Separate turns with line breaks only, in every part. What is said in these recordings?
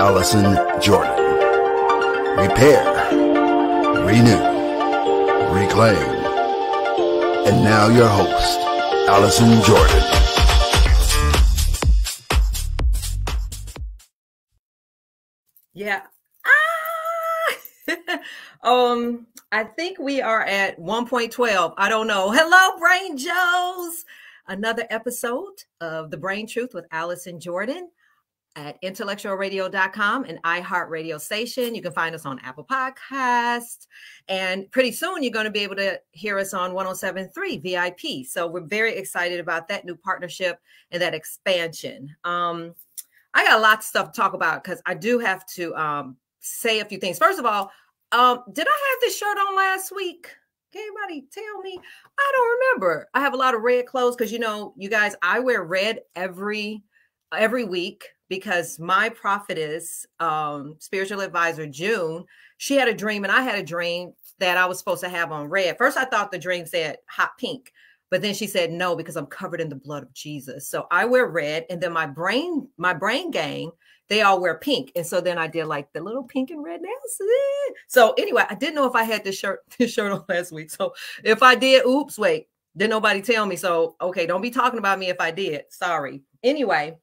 Allison Jordan. Repair, renew, reclaim. And now your host, Allison Jordan.
Yeah. I think we are at 1.12. I don't know. Hello, Brain Joes. Another episode of The Brain Truth with Allison Jordan at IntellectualRadio.com, an iHeart radio station. You can find us on Apple Podcasts. And pretty soon you're going to be able to hear us on 107.3 VIP. So we're very excited about that new partnership and that expansion. I got a lot of stuff to talk about because I do have to say a few things. First of all, did I have this shirt on last week? Can anybody tell me? I don't remember. I have a lot of red clothes because, you know, you guys, I wear red every week because my prophetess, spiritual advisor, June, she had a dream and I had a dream that I was supposed to have on red. First, I thought the dream said hot pink, but then she said no, because I'm covered in the blood of Jesus. So I wear red, and then my brain gang, they all wear pink. And so then I did like the little pink and red nails. So anyway, I didn't know if I had this shirt on last week. So if I did, oops, wait, didn't nobody tell me. So, okay, don't be talking about me if I did. Sorry. Anyway,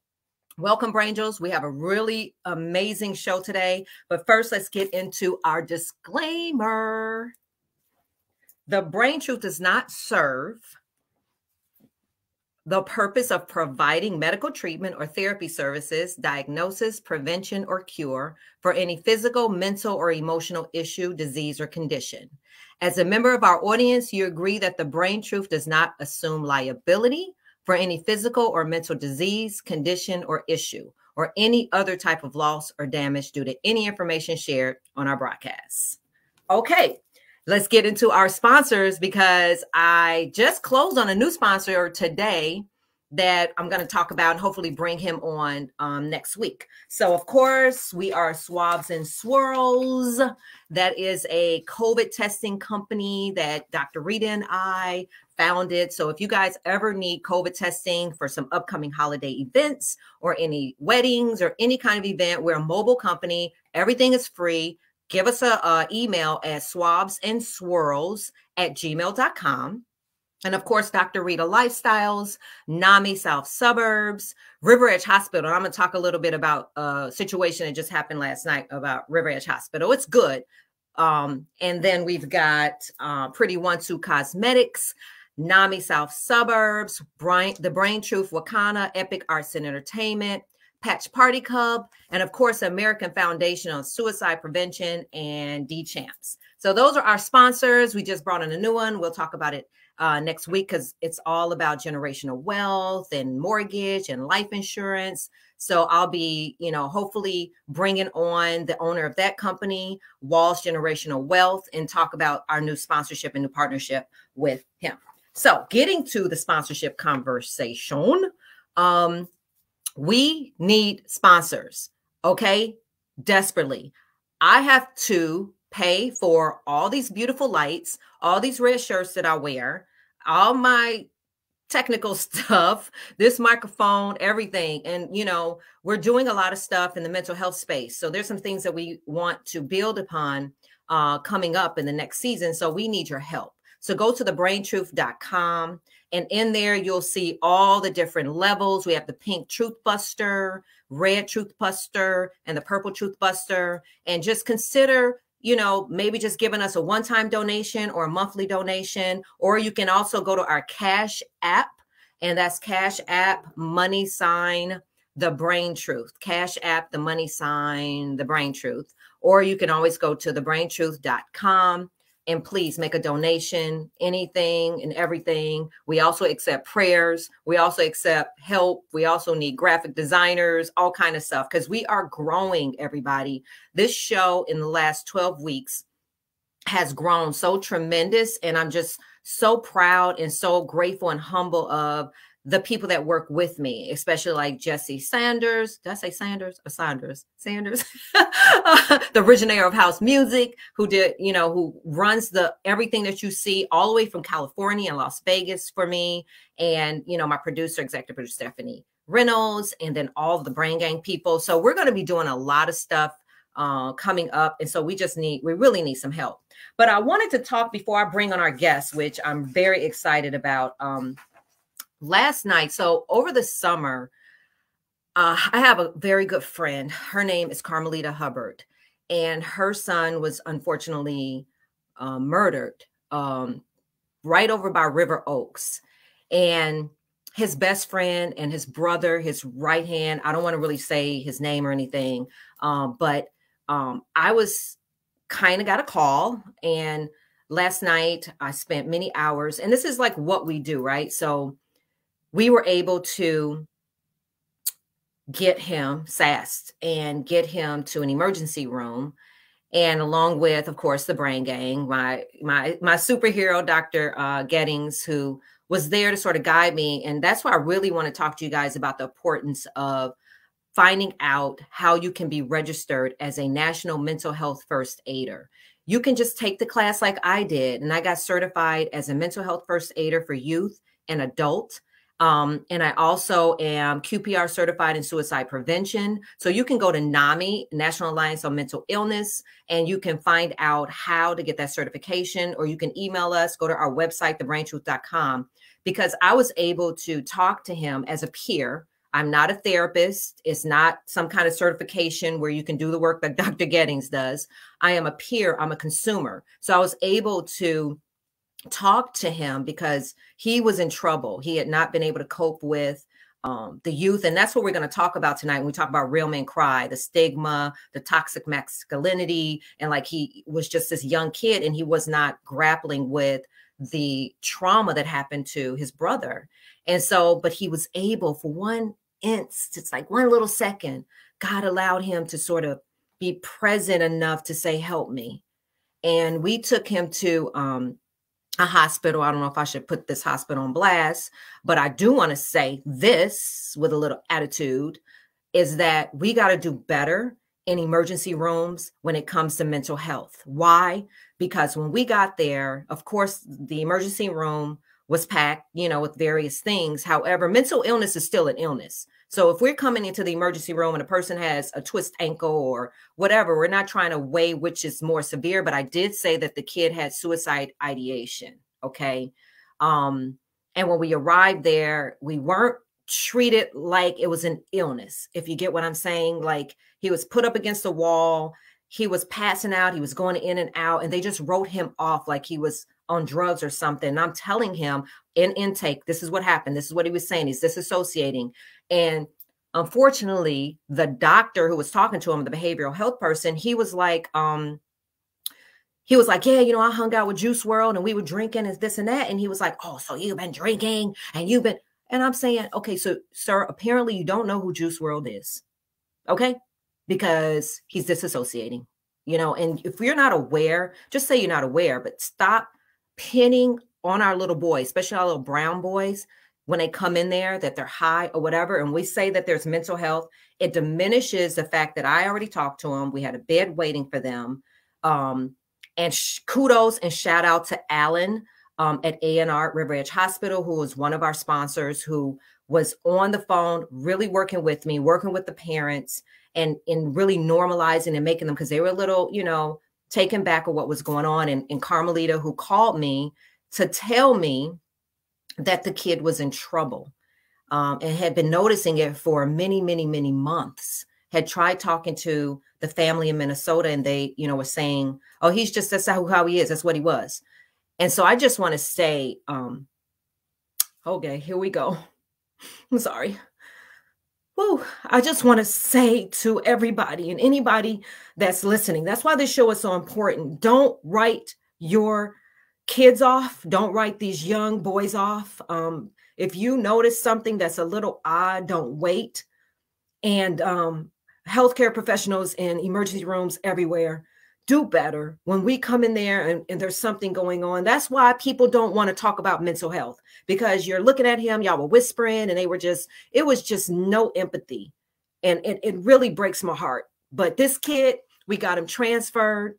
welcome, Brangels. We have a really amazing show today. But first, let's get into our disclaimer. The Brain Truth does not serve the purpose of providing medical treatment or therapy services, diagnosis, prevention, or cure for any physical, mental, or emotional issue, disease, or condition. As a member of our audience, you agree that the Brain Truth does not assume liability for any physical or mental disease, condition, or issue, or any other type of loss or damage due to any information shared on our broadcasts. Okay. Let's get into our sponsors, because I just closed on a new sponsor today that I'm going to talk about and hopefully bring him on next week. So, of course, we are Swabs and Swirls. That is a COVID testing company that Dr. Rita and I founded. So if you guys ever need COVID testing for some upcoming holiday events or any weddings or any kind of event, we're a mobile company. Everything is free. Give us an email at swabsandswirls@gmail.com. And of course, Dr. Rita Lifestyles, NAMI South Suburbs, River Edge Hospital. And I'm going to talk a little bit about a situation that just happened last night about River Edge Hospital. It's good. And then we've got Pretty One Two Cosmetics, NAMI South Suburbs, The Brain Truth, Wakana, Epic Arts and Entertainment, Patch Party Club, and of course, American Foundation on Suicide Prevention and D-Champs. So those are our sponsors. We just brought in a new one. We'll talk about it next week because it's all about generational wealth and mortgage and life insurance. So I'll be, hopefully bringing on the owner of that company, Walsh Generational Wealth, and talk about our new sponsorship and new partnership with him. So getting to the sponsorship conversation, we need sponsors, okay? Desperately. I have to pay for all these beautiful lights, all these red shirts that I wear, all my technical stuff, this microphone, everything. And, we're doing a lot of stuff in the mental health space. So there's some things that we want to build upon coming up in the next season. So we need your help. So go to thebraintruth.com. And in there, you'll see all the different levels. We have the pink Truth Buster, red Truth Buster, and the purple Truth Buster. And just consider, maybe just giving us a one-time donation or a monthly donation. Or you can also go to our Cash App, and that's Cash App #The Brain Truth. Cash App, the #The Brain Truth. Or you can always go to thebraintruth.com. And please make a donation, anything and everything. We also accept prayers. We also accept help. We also need graphic designers, all kind of stuff, because we are growing, everybody. This show in the last 12 weeks has grown so tremendous. And I'm just so proud and so grateful and humble of the people that work with me, especially like Jesse Sanders. Did I say Sanders or Saunders? Sanders, the originator of house music, who runs everything that you see all the way from California and Las Vegas for me. And, my producer, executive producer, Stephanie Reynolds, and then all of the Brain Gang people. So we're going to be doing a lot of stuff coming up. And so we really need some help. But I wanted to talk before I bring on our guests, which I'm very excited about. Last night, so over the summer, I have a very good friend. Her name is Carmelita Hubbard, and her son was unfortunately murdered right over by River Oaks. And his best friend and his brother, his right hand, I don't want to really say his name or anything, but I was kind of got a call. And last night I spent many hours, and this is like what we do, right? So we were able to get him sassed and get him to an emergency room. And along with, of course, the Brain Gang, my superhero, Dr. Gettings, who was there to sort of guide me. And that's why I really want to talk to you guys about the importance of finding out how you can be registered as a National Mental Health First Aider. You can just take the class like I did. And I got certified as a mental health first aider for youth and adult. And I also am QPR certified in suicide prevention. So you can go to NAMI, National Alliance on Mental Illness, and you can find out how to get that certification, or you can email us, go to our website, thebraintruth.com, because I was able to talk to him as a peer. I'm not a therapist. It's not some kind of certification where you can do the work that Dr. Gettings does. I am a peer. I'm a consumer. So I was able to talk to him because he was in trouble. He had not been able to cope with the youth. And that's what we're going to talk about tonight when we talk about Real Men Cry, the stigma, the toxic masculinity. And like, he was just this young kid and he was not grappling with the trauma that happened to his brother. And so, but he was able, for one instance, like one little second, God allowed him to sort of be present enough to say, help me. And we took him to a hospital. I don't know if I should put this hospital on blast, but I do want to say this with a little attitude, is that we got to do better in emergency rooms when it comes to mental health. Why? Because when we got there, of course, the emergency room was packed, with various things. However, mental illness is still an illness. So if we're coming into the emergency room and a person has a twist ankle or whatever, we're not trying to weigh which is more severe, but I did say that the kid had suicide ideation. Okay. And when we arrived there, we weren't treated like it was an illness. If you get what I'm saying, like he was put up against the wall, he was passing out, he was going in and out, and they just wrote him off like he was on drugs or something. And I'm telling him in intake, this is what happened. This is what he was saying. He's disassociating. And unfortunately, the doctor who was talking to him, the behavioral health person, he was like, yeah, I hung out with Juice World and we were drinking and this and that. And he was like, oh, so you've been drinking and you've been, and I'm saying, okay, so sir, apparently you don't know who Juice World is. Okay. Because he's disassociating, and if you're not aware, just say you're not aware, but stop pinning on our little boys, especially our little brown boys, when they come in there, that they're high or whatever. And we say that there's mental health. It diminishes the fact that I already talked to them. We had a bed waiting for them. And kudos and shout out to Alan at A&R River Edge Hospital, who was one of our sponsors, who was on the phone, really working with me, working with the parents, and really normalizing and making them, because they were a little, taken back of what was going on. And Carmelita, who called me to tell me that the kid was in trouble and had been noticing it for many, many, many months, had tried talking to the family in Minnesota, and they, were saying, oh, that's how he is. That's what he was. And so I just want to say, okay, here we go. I'm sorry. Whew, I just want to say to everybody and anybody that's listening, that's why this show is so important. Don't write your kids off. Don't write these young boys off. If you notice something that's a little odd, don't wait. And healthcare professionals in emergency rooms everywhere, do better. When we come in there and there's something going on, that's why people don't want to talk about mental health, because you're looking at him, y'all were whispering, and it was just no empathy. And it really breaks my heart. But this kid, we got him transferred.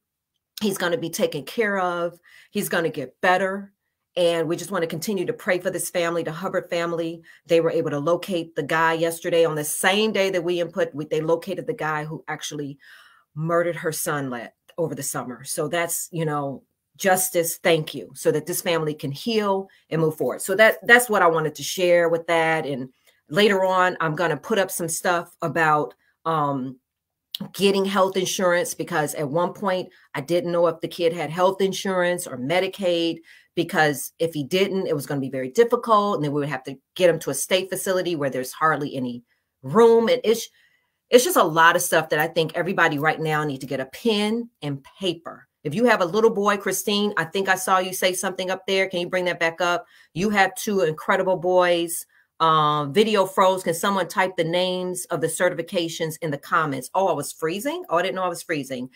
He's going to be taken care of. He's going to get better. And we just want to continue to pray for this family, the Hubbard family. They were able to locate the guy yesterday on the same day that they located the guy who actually murdered her son over the summer. So that's, justice. Thank you. So that this family can heal and move forward. So that's what I wanted to share with that. And later on, I'm going to put up some stuff about getting health insurance, because at one point I didn't know if the kid had health insurance or Medicaid, because if he didn't, it was going to be very difficult. And then we would have to get him to a state facility where there's hardly any room. And it's just a lot of stuff that I think everybody right now needs to get a pen and paper. If you have a little boy, Christine, I think I saw you say something up there. Can you bring that back up? You have two incredible boys. Video froze. Can someone type the names of the certifications in the comments? Oh, I was freezing. Oh, I didn't know I was freezing.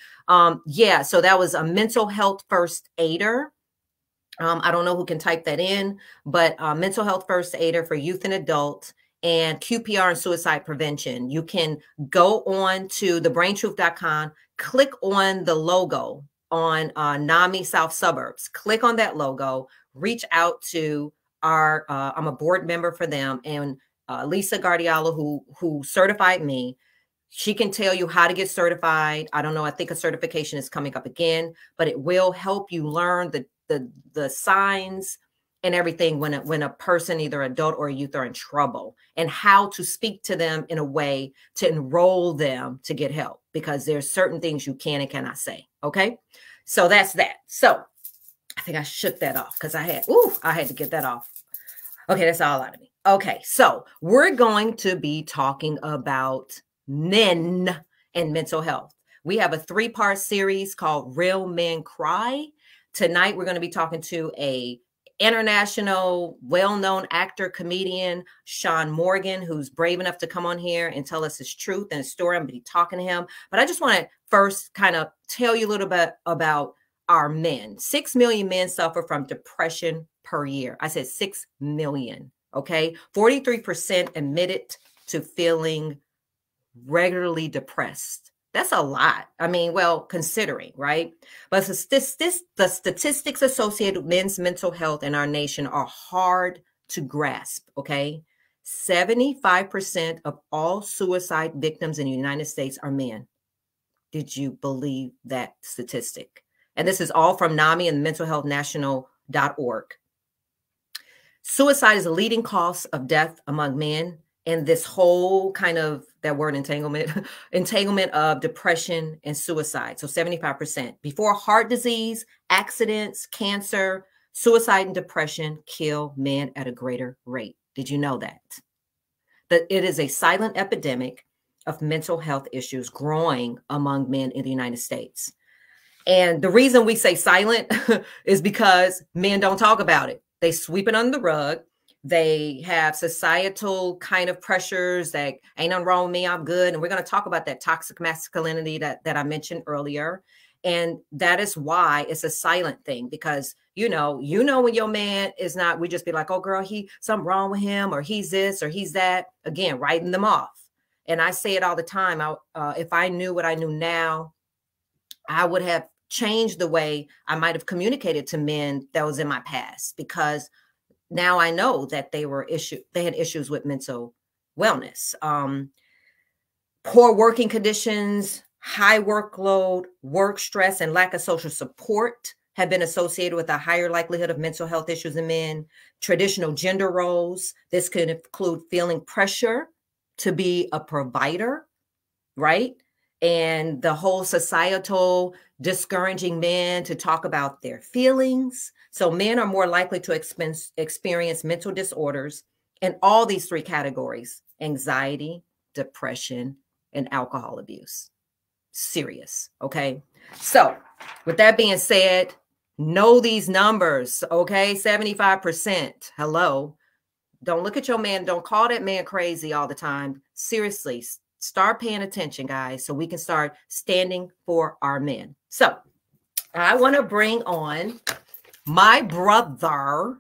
Yeah, so that was a mental health first aider. I don't know who can type that in, but mental health first aider for youth and adult, and QPR and suicide prevention. You can go on to thebraintruth.com, click on the logo on NAMI South Suburbs. Click on that logo, reach out to I'm a board member for them, and Lisa Guardiolo, who certified me. She can tell you how to get certified. I don't know. I think a certification is coming up again, but it will help you learn the signs and everything when a person, either adult or youth, are in trouble, and how to speak to them in a way to enroll them to get help, because there's certain things you can and cannot say. Okay. So that's that. So I think I shook that off because I had to get that off. Okay. That's all out of me. Okay. So we're going to be talking about men and mental health. We have a 3-part series called Real Men Cry. Tonight, we're going to be talking to a international, well-known actor, comedian, Sean Morgan, who's brave enough to come on here and tell us his truth and his story. I'm going to be talking to him. But I just want to first kind of tell you a little bit about our men. 6 million men suffer from depression per year. I said 6 million. Okay. 43% admitted to feeling regularly depressed. That's a lot. I mean, well, considering, right? But the statistics associated with men's mental health in our nation are hard to grasp, okay? 75% of all suicide victims in the United States are men. Did you believe that statistic? And this is all from NAMI and mentalhealthnational.org. Suicide is the leading cause of death among men. And this whole kind of, that word entanglement of depression and suicide. So 75%. Before heart disease, accidents, cancer, suicide and depression kill men at a greater rate. Did you know that? That it is a silent epidemic of mental health issues growing among men in the United States. And the reason we say silent is because men don't talk about it. They sweep it under the rug. They have societal kind of pressures that ain't nothing wrong with me, I'm good. And we're going to talk about that toxic masculinity that I mentioned earlier. And that is why it's a silent thing, because, you know, when your man is not, we just be like, oh girl, something wrong with him, or he's this, or he's that. Again, writing them off. And I say it all the time. If I knew what I knew now, I would have changed the way I might have communicated to men that was in my past, because now I know that they had issues with mental wellness, poor working conditions, high workload, work stress, and lack of social support have been associated with a higher likelihood of mental health issues in men. Traditional gender roles. This could include feeling pressure to be a provider, right? And the whole societal discouraging men to talk about their feelings. So men are more likely to experience mental disorders in all these 3 categories: anxiety, depression, and alcohol abuse. Serious. Okay. So with that being said, know these numbers. Okay. 75%. Hello. Don't look at your man. Don't call that man crazy all the time. Seriously. Start paying attention, guys, so we can start standing for our men. So I want to bring on my brother,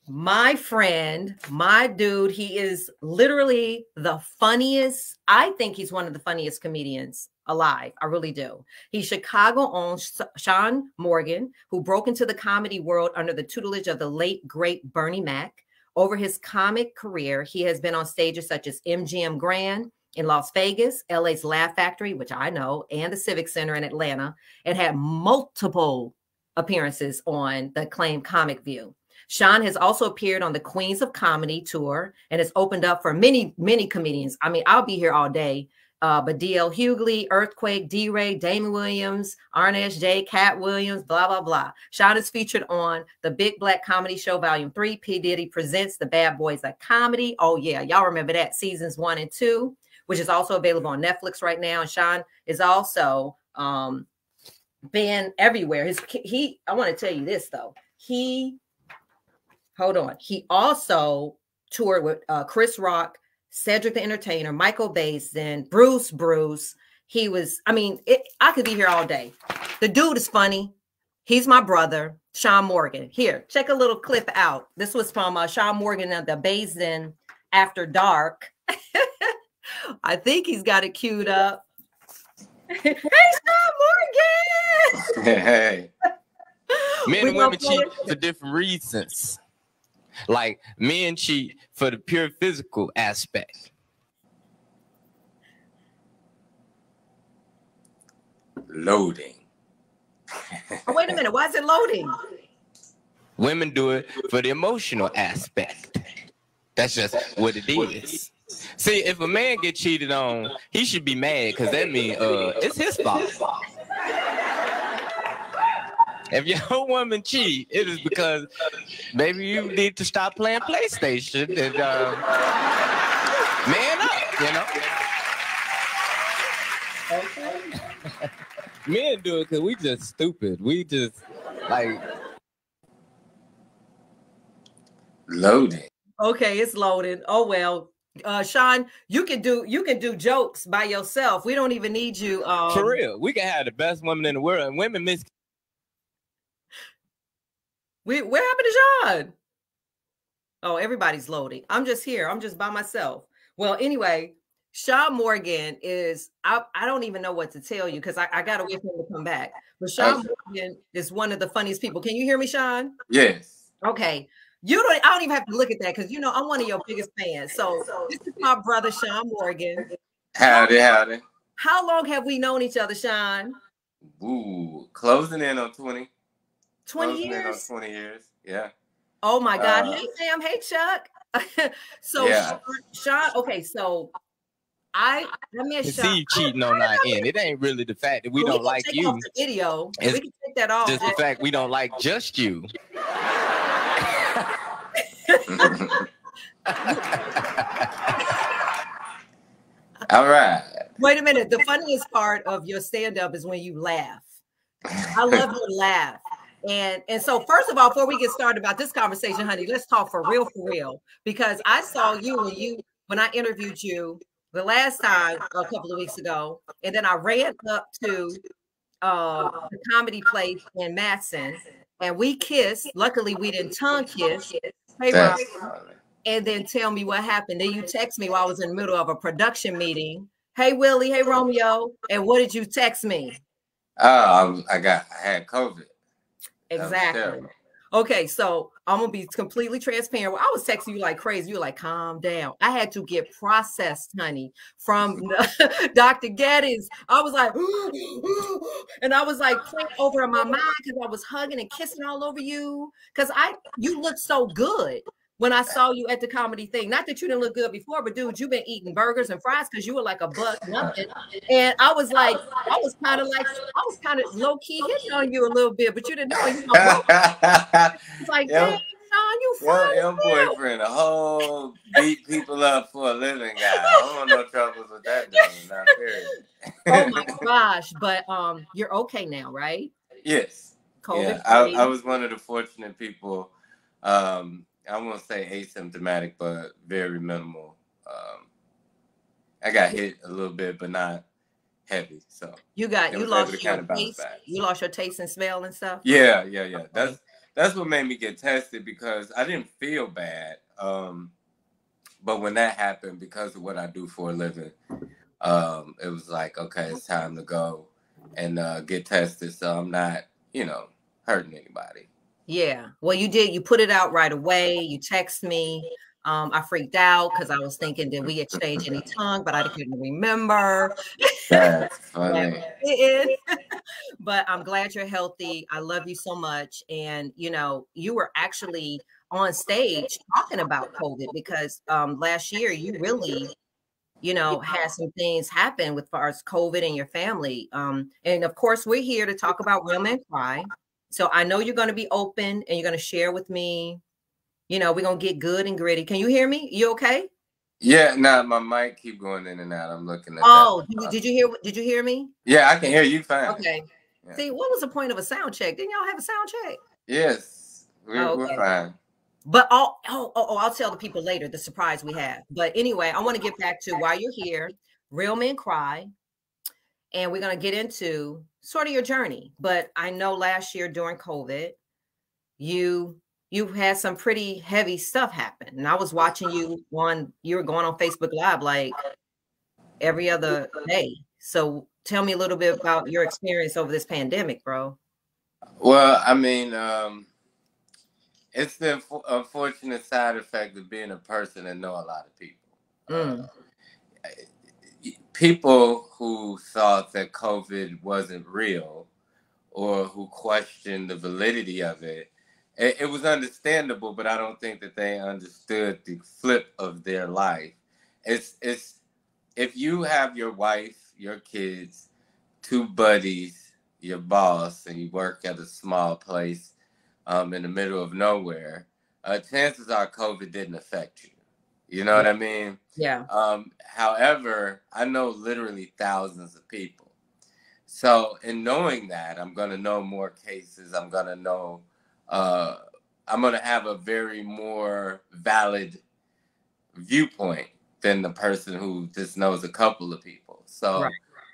my friend, my dude. He is literally the funniest. I think he's one of the funniest comedians alive. I really do. He's Chicago-owned Sean Morgan, who broke into the comedy world under the tutelage of the late, great Bernie Mac. Over his comic career, he has been on stages such as MGM Grand in Las Vegas, LA's Laugh Factory, which I know, and the Civic Center in Atlanta, and had multiple appearances on the acclaimed Comic View. Sean has also appeared on the Queens of Comedy tour and has opened up for many, many comedians. I mean, I'll be here all day. But D.L. Hughley, Earthquake, D-Ray, Damon Williams, Arnett J, Cat Williams, blah, blah, blah. Sean is featured on the Big Black Comedy Show, Volume 3. P. Diddy Presents the Bad Boys of Comedy. Oh, yeah. Y'all remember that. Seasons 1 and 2, which is also available on Netflix right now. And Sean is also been everywhere. I want to tell you this, though. He also toured with Chris Rock, Cedric the Entertainer, Michael Basin, Bruce. I could be here all day. The dude is funny. He's my brother, Sean Morgan. Here, check a little clip out. This was from Sean Morgan of the Basin After Dark. I think he's got it queued up. Hey, Sean Morgan!
Hey. Men and women cheat for different reasons. Like men cheat for the pure physical aspect. Loading.
Oh, wait a minute. Why is it loading?
Women do it for the emotional aspect. That's just what it is. See, if a man get cheated on, he should be mad because that means it's his fault. If your woman cheat, it is because maybe you need to stop playing PlayStation and man up, Okay. Men do it because we just stupid. We just like loading.
Okay, it's loaded. Oh well. Sean, you can do jokes by yourself. We don't even need you.
For real. We can have the best women in the world, and women miss.
What happened to Sean? Oh, everybody's loading. I'm just here. I'm just by myself. Well, anyway, Sean Morgan is, I don't even know what to tell you because I got to wait for him to come back. But Sean Morgan is one of the funniest people. Can you hear me, Sean?
Yes.
Okay. I don't even have to look at that because, I'm one of your biggest fans. So this is my brother, Sean Morgan.
Howdy.
How long have we known each other, Sean?
Ooh, closing in on 20.
20 years?
20 years, yeah.
Oh, my God. Hey, Sam. Hey, Chuck. So, yeah. Sean, okay, so I met Sean.
See you cheating on our end. It ain't really the fact that we don't like you.
Off the video. We can take that off.
Just the fact we don't like just you. All right.
Wait a minute. The funniest part of your stand-up is when you laugh. I love your laugh. And so first of all, before we get started about this conversation, honey, let's talk for real. Because I saw you when I interviewed you the last time a couple of weeks ago, and then I ran up to the comedy place in Madison, and we kissed. Luckily, we didn't tongue kiss. Hey, Rob. And then tell me what happened. Then you text me while I was in the middle of a production meeting. Hey, Willie. Hey, Romeo. And what did you text me?
I had COVID.
Exactly. Okay, so I'm gonna be completely transparent. I was texting you like crazy. You were like, calm down. I had to get processed, honey, from Dr. Geddes. I was like, and I was like playing over in my mind because I was hugging and kissing all over you because you looked so good when I saw you at the comedy thing. Not that you didn't look good before, but dude, you've been eating burgers and fries because you were like a buck nothing. And I was kind of low key hitting on you a little bit, but you didn't know. It's like, damn, Sean, you funny.
Your boyfriend, a whole beat people up for a living guy. I don't want no troubles with that dude. Not period.
Oh my gosh, but you're okay now, right?
Yes.
COVID.
Yeah, I was one of the fortunate people. I won't say asymptomatic, but very minimal. I got hit a little bit, but not heavy. So
you lost your taste. You lost your taste and smell and stuff.
Yeah. That's what made me get tested because I didn't feel bad. But when that happened, because of what I do for a living,
it was like, okay, it's time to go and get tested, so I'm not, hurting anybody.
Yeah. Well, you did. You put it out right away. You text me. I freaked out because I was thinking, did we exchange any tongue? But I couldn't remember.
That's funny.
But I'm glad you're healthy. I love you so much. And, you were actually on stage talking about COVID because last year you really, had some things happen with far as COVID and your family. And of course, we're here to talk about Real Men Cry. So I know you're going to be open and you're going to share with me. We're going to get good and gritty. Can you hear me? You okay?
Yeah, my mic keep going in and out. I'm looking at
that. Did you hear me?
Yeah, I can hear you fine.
Okay. Yeah. See, what was the point of a sound check? Didn't y'all have a sound check?
Yes, we're fine.
But I'll tell the people later the surprise we have. But anyway, I want to get back to why you're here. Real Men Cry. And we're going to get into sort of your journey. But I know last year during COVID, you had some pretty heavy stuff happen. And I was watching you were going on Facebook Live like every other day. So tell me a little bit about your experience over this pandemic, bro.
Well, I mean, it's the unfortunate side effect of being a person and know a lot of people. People who thought that COVID wasn't real or who questioned the validity of it, it was understandable, but I don't think that they understood the flip of their life. It's if you have your wife, your kids, 2 buddies, your boss, and you work at a small place in the middle of nowhere, chances are COVID didn't affect you. You know what I mean?
Yeah.
However, I know literally thousands of people. So in knowing that, I'm going to know more cases. I'm going to know, I'm going to have a very more valid viewpoint than the person who just knows a couple of people. So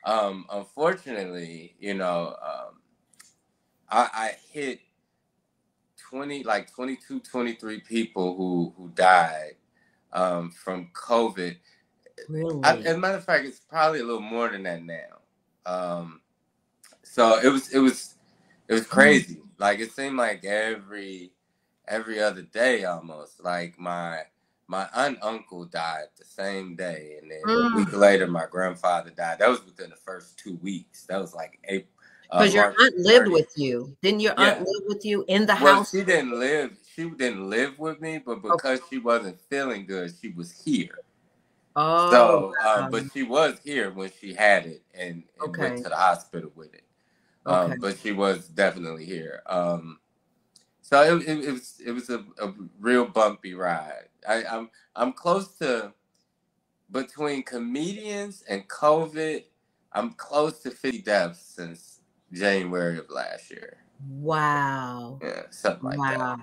unfortunately, I hit 22, 23 people who died from COVID.
Really?
As a matter of fact, it's probably a little more than that now. So it was crazy. Like it seemed like every other day almost. Like my aunt uncle died the same day, and then a week later my grandfather died. That was within the first 2 weeks. That was like April.
Because your aunt lived with you. Didn't your aunt live with you in the house?
She didn't live with me, but because she wasn't feeling good, she was here. Oh. So, but she was here when she had it and went to the hospital with it. But she was definitely here. So it was a real bumpy ride. I'm close to, between comedians and COVID, I'm close to 50 deaths since January of last year.
Wow.
Yeah, something like that.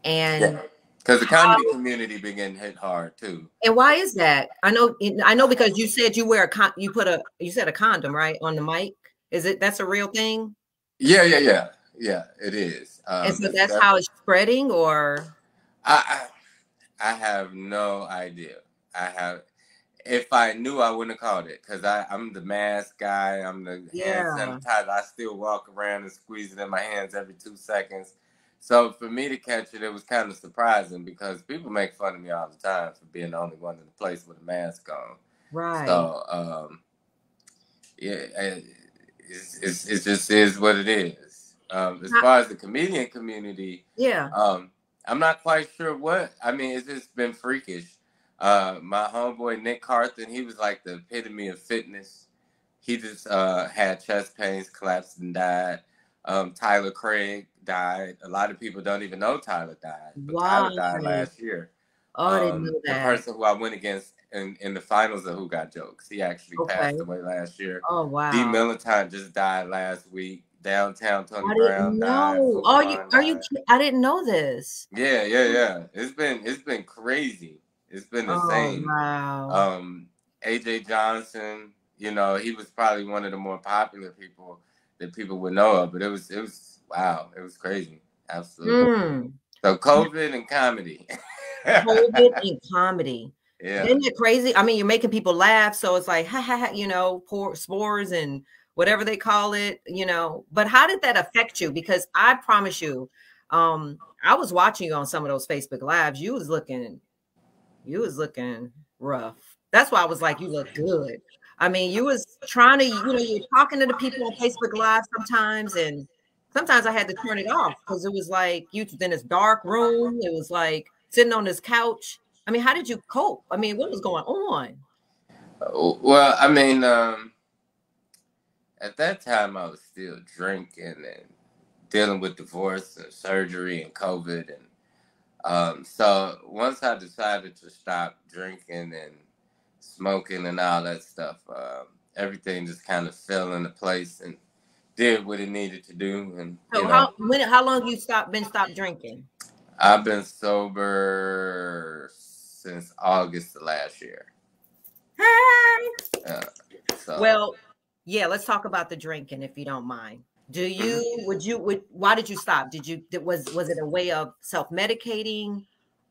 And
because the comedy community began hit hard too.
And why is that? I know because you said you wear you said a condom, right, on the mic. That's a real thing?
Yeah, it is.
And so that's how it's spreading, or
I have no idea. If I knew, I wouldn't have called it, because I'm the mask guy. I'm the hand sanitizer. I still walk around and squeeze it in my hands every 2 seconds. So for me to catch it, it was kind of surprising because people make fun of me all the time for being the only one in the place with a mask on.
Right.
So it just is what it is. As far as the comedian community, I'm not quite sure what. I mean, it's just been freakish. My homeboy Nick Carthen, he was like the epitome of fitness. He just had chest pains, collapsed and died. Tyler Craig died. A lot of people don't even know Tyler died. But Tyler died last year.
Oh, I didn't know that.
The person who I went against in the finals of Who Got Jokes, he actually passed away last year.
Oh, wow.
D. Militant just died last week. Downtown Tony Brown died.
I didn't know this.
Yeah. It's been crazy. It's been insane.
Wow.
AJ Johnson, he was probably one of the more popular people that people would know of, but it was wow, it was crazy. Absolutely. So COVID and comedy.
COVID and comedy.
Yeah.
Isn't it crazy? I mean, you're making people laugh, so it's like, ha ha ha, you know, poor spores and whatever they call it, you know. But how did that affect you? Because I promise you, I was watching you on some of those Facebook Lives. You was looking rough. That's why I was like, you look good. I mean, you was trying to, you know, you're talking to the people on Facebook Live sometimes, and sometimes I had to turn it off because it was like you in this dark room. It was like sitting on this couch. I mean, how did you cope? I mean, what was going on?
Well, I mean, at that time I was still drinking and dealing with divorce and surgery and COVID, and so once I decided to stop drinking and smoking and all that stuff, everything just kind of fell into place and did what it needed to do. And
So how long you been stopped drinking?
I've been sober since August of last year.
Hey. Yeah, let's talk about the drinking if you don't mind. Why did you stop? Was it a way of self-medicating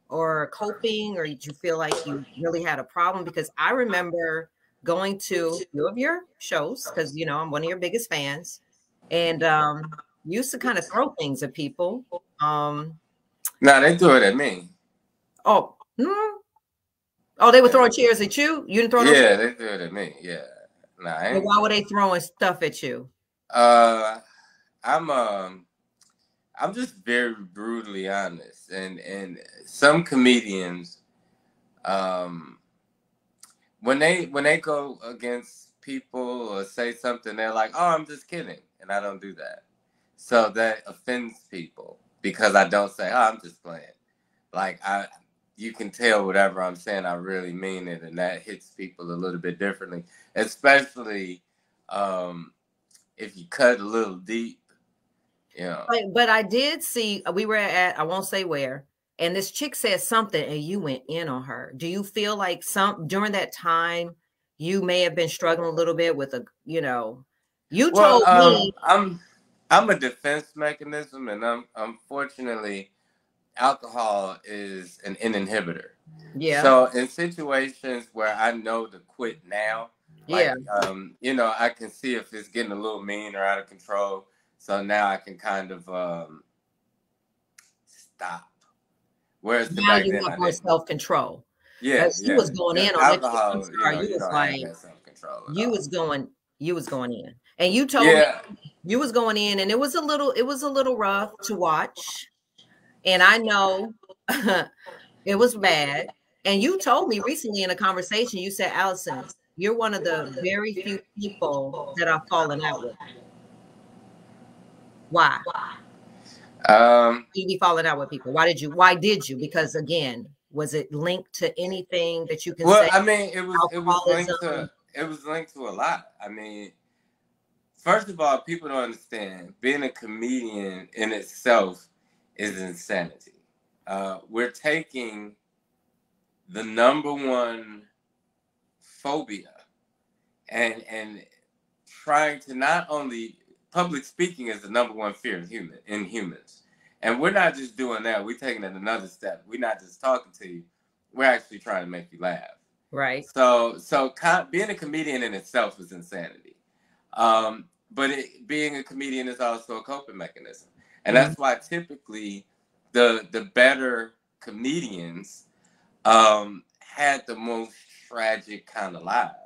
or coping, or did you feel like you really had a problem? Because I remember going to a few of your shows because, you know, I'm one of your biggest fans, and you used to kind of throw things at people.
No, they threw it at me.
Oh, they were throwing chairs at you? You didn't throw no chairs?
They threw it at me. Yeah.
Nah, why were they throwing stuff at you?
I'm just very brutally honest, and some comedians, when they go against people or say something, they're like, "Oh, I'm just kidding," and I don't do that. So that offends people because I don't say, "Oh, I'm just playing." Like you can tell whatever I'm saying, I really mean it, and that hits people a little bit differently, especially if you cut a little deep. Yeah.
But I did see, we were at, I won't say where, and this chick said something and you went in on her. Do you feel like during that time you may have been struggling a little bit with you told me.
I'm a defense mechanism, and unfortunately alcohol is an inhibitor.
Yeah.
So in situations where I know to quit now, like, I can see if it's getting a little mean or out of control. So now I can kind of stop. Whereas
now you have more self-control.
Yeah,
she was going in on
alcohol.
You was like, you was going in, and you told me you was going in, and it was a little rough to watch, and I know it was bad. And you told me recently in a conversation, you said, Allison, you're one of the very few people that I've fallen out with. Why? You be falling out with people. Why did you? Because again, was it linked to anything that you can say?
Well, I mean, it was linked to a lot. I mean, first of all, people don't understand being a comedian in itself is insanity. We're taking the number one phobia and trying to not only public speaking is the number one fear in humans. And we're not just doing that. We're taking it another step. We're not just talking to you. We're actually trying to make you laugh.
Right.
So being a comedian in itself is insanity. But being a comedian is also a coping mechanism. And that's why typically the better comedians had the most tragic kind of lives.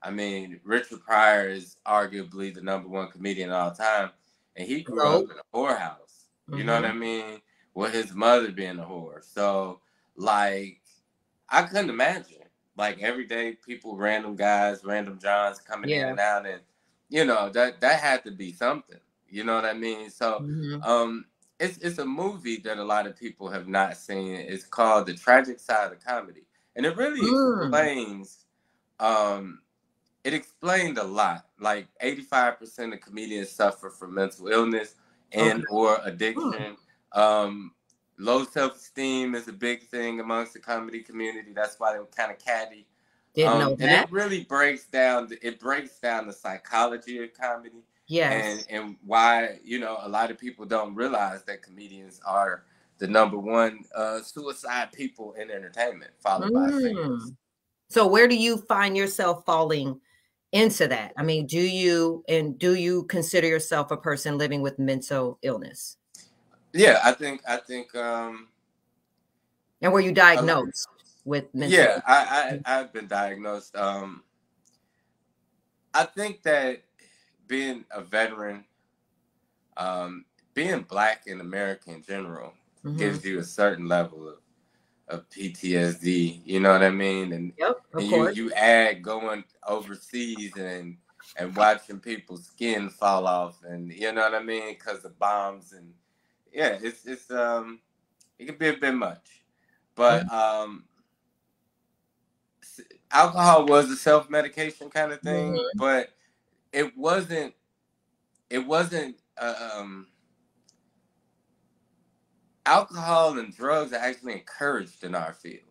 I mean, Richard Pryor is arguably the number one comedian of all time, and he grew up in a whorehouse. You know what I mean? With his mother being a whore. So, like, I couldn't imagine. Like, every day, people, random guys, random Johns coming in and out, and, that had to be something. You know what I mean? So, it's a movie that a lot of people have not seen. It's called The Tragic Side of Comedy. And it really explains... it explained a lot. Like 85% of comedians suffer from mental illness and or addiction. Low self-esteem is a big thing amongst the comedy community. That's why they were kind of catty.
Didn't know that.
And it really breaks down the psychology of comedy.
Yes.
And why, a lot of people don't realize that comedians are the number one suicide people in entertainment, followed by singers.
So where do you find yourself falling into that? I mean, do you consider yourself a person living with mental illness?
Yeah, I think.
And were you diagnosed with mental illness?
I've been diagnosed. I think that being a veteran, being Black in America in general, gives you a certain level of PTSD. You know what I mean? And, you add going overseas and watching people's skin fall off, and you know what I mean, because of bombs, and it's it can be a bit much, but alcohol was a self-medication kind of thing, but it wasn't alcohol and drugs are actually encouraged in our field.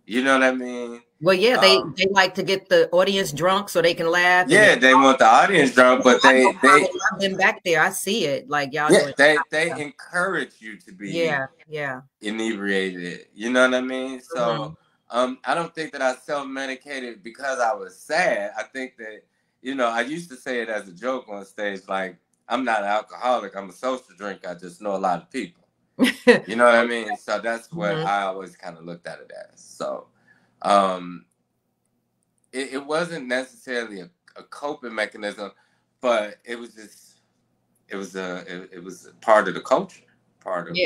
You know what I mean?
Well, yeah, they like to get the audience drunk so they can laugh.
Yeah, they want the audience drunk, but I've
been back there. I see it. Like y'all.
Yeah, they encourage you to be inebriated. You know what I mean? So I don't think that I self-medicated because I was sad. I think that, I used to say it as a joke on stage, like, I'm not an alcoholic. I'm a social drinker. I just know a lot of people. You know what I mean? So that's what I always kind of looked at it as. So it wasn't necessarily a coping mechanism, but it was a part of the culture, part of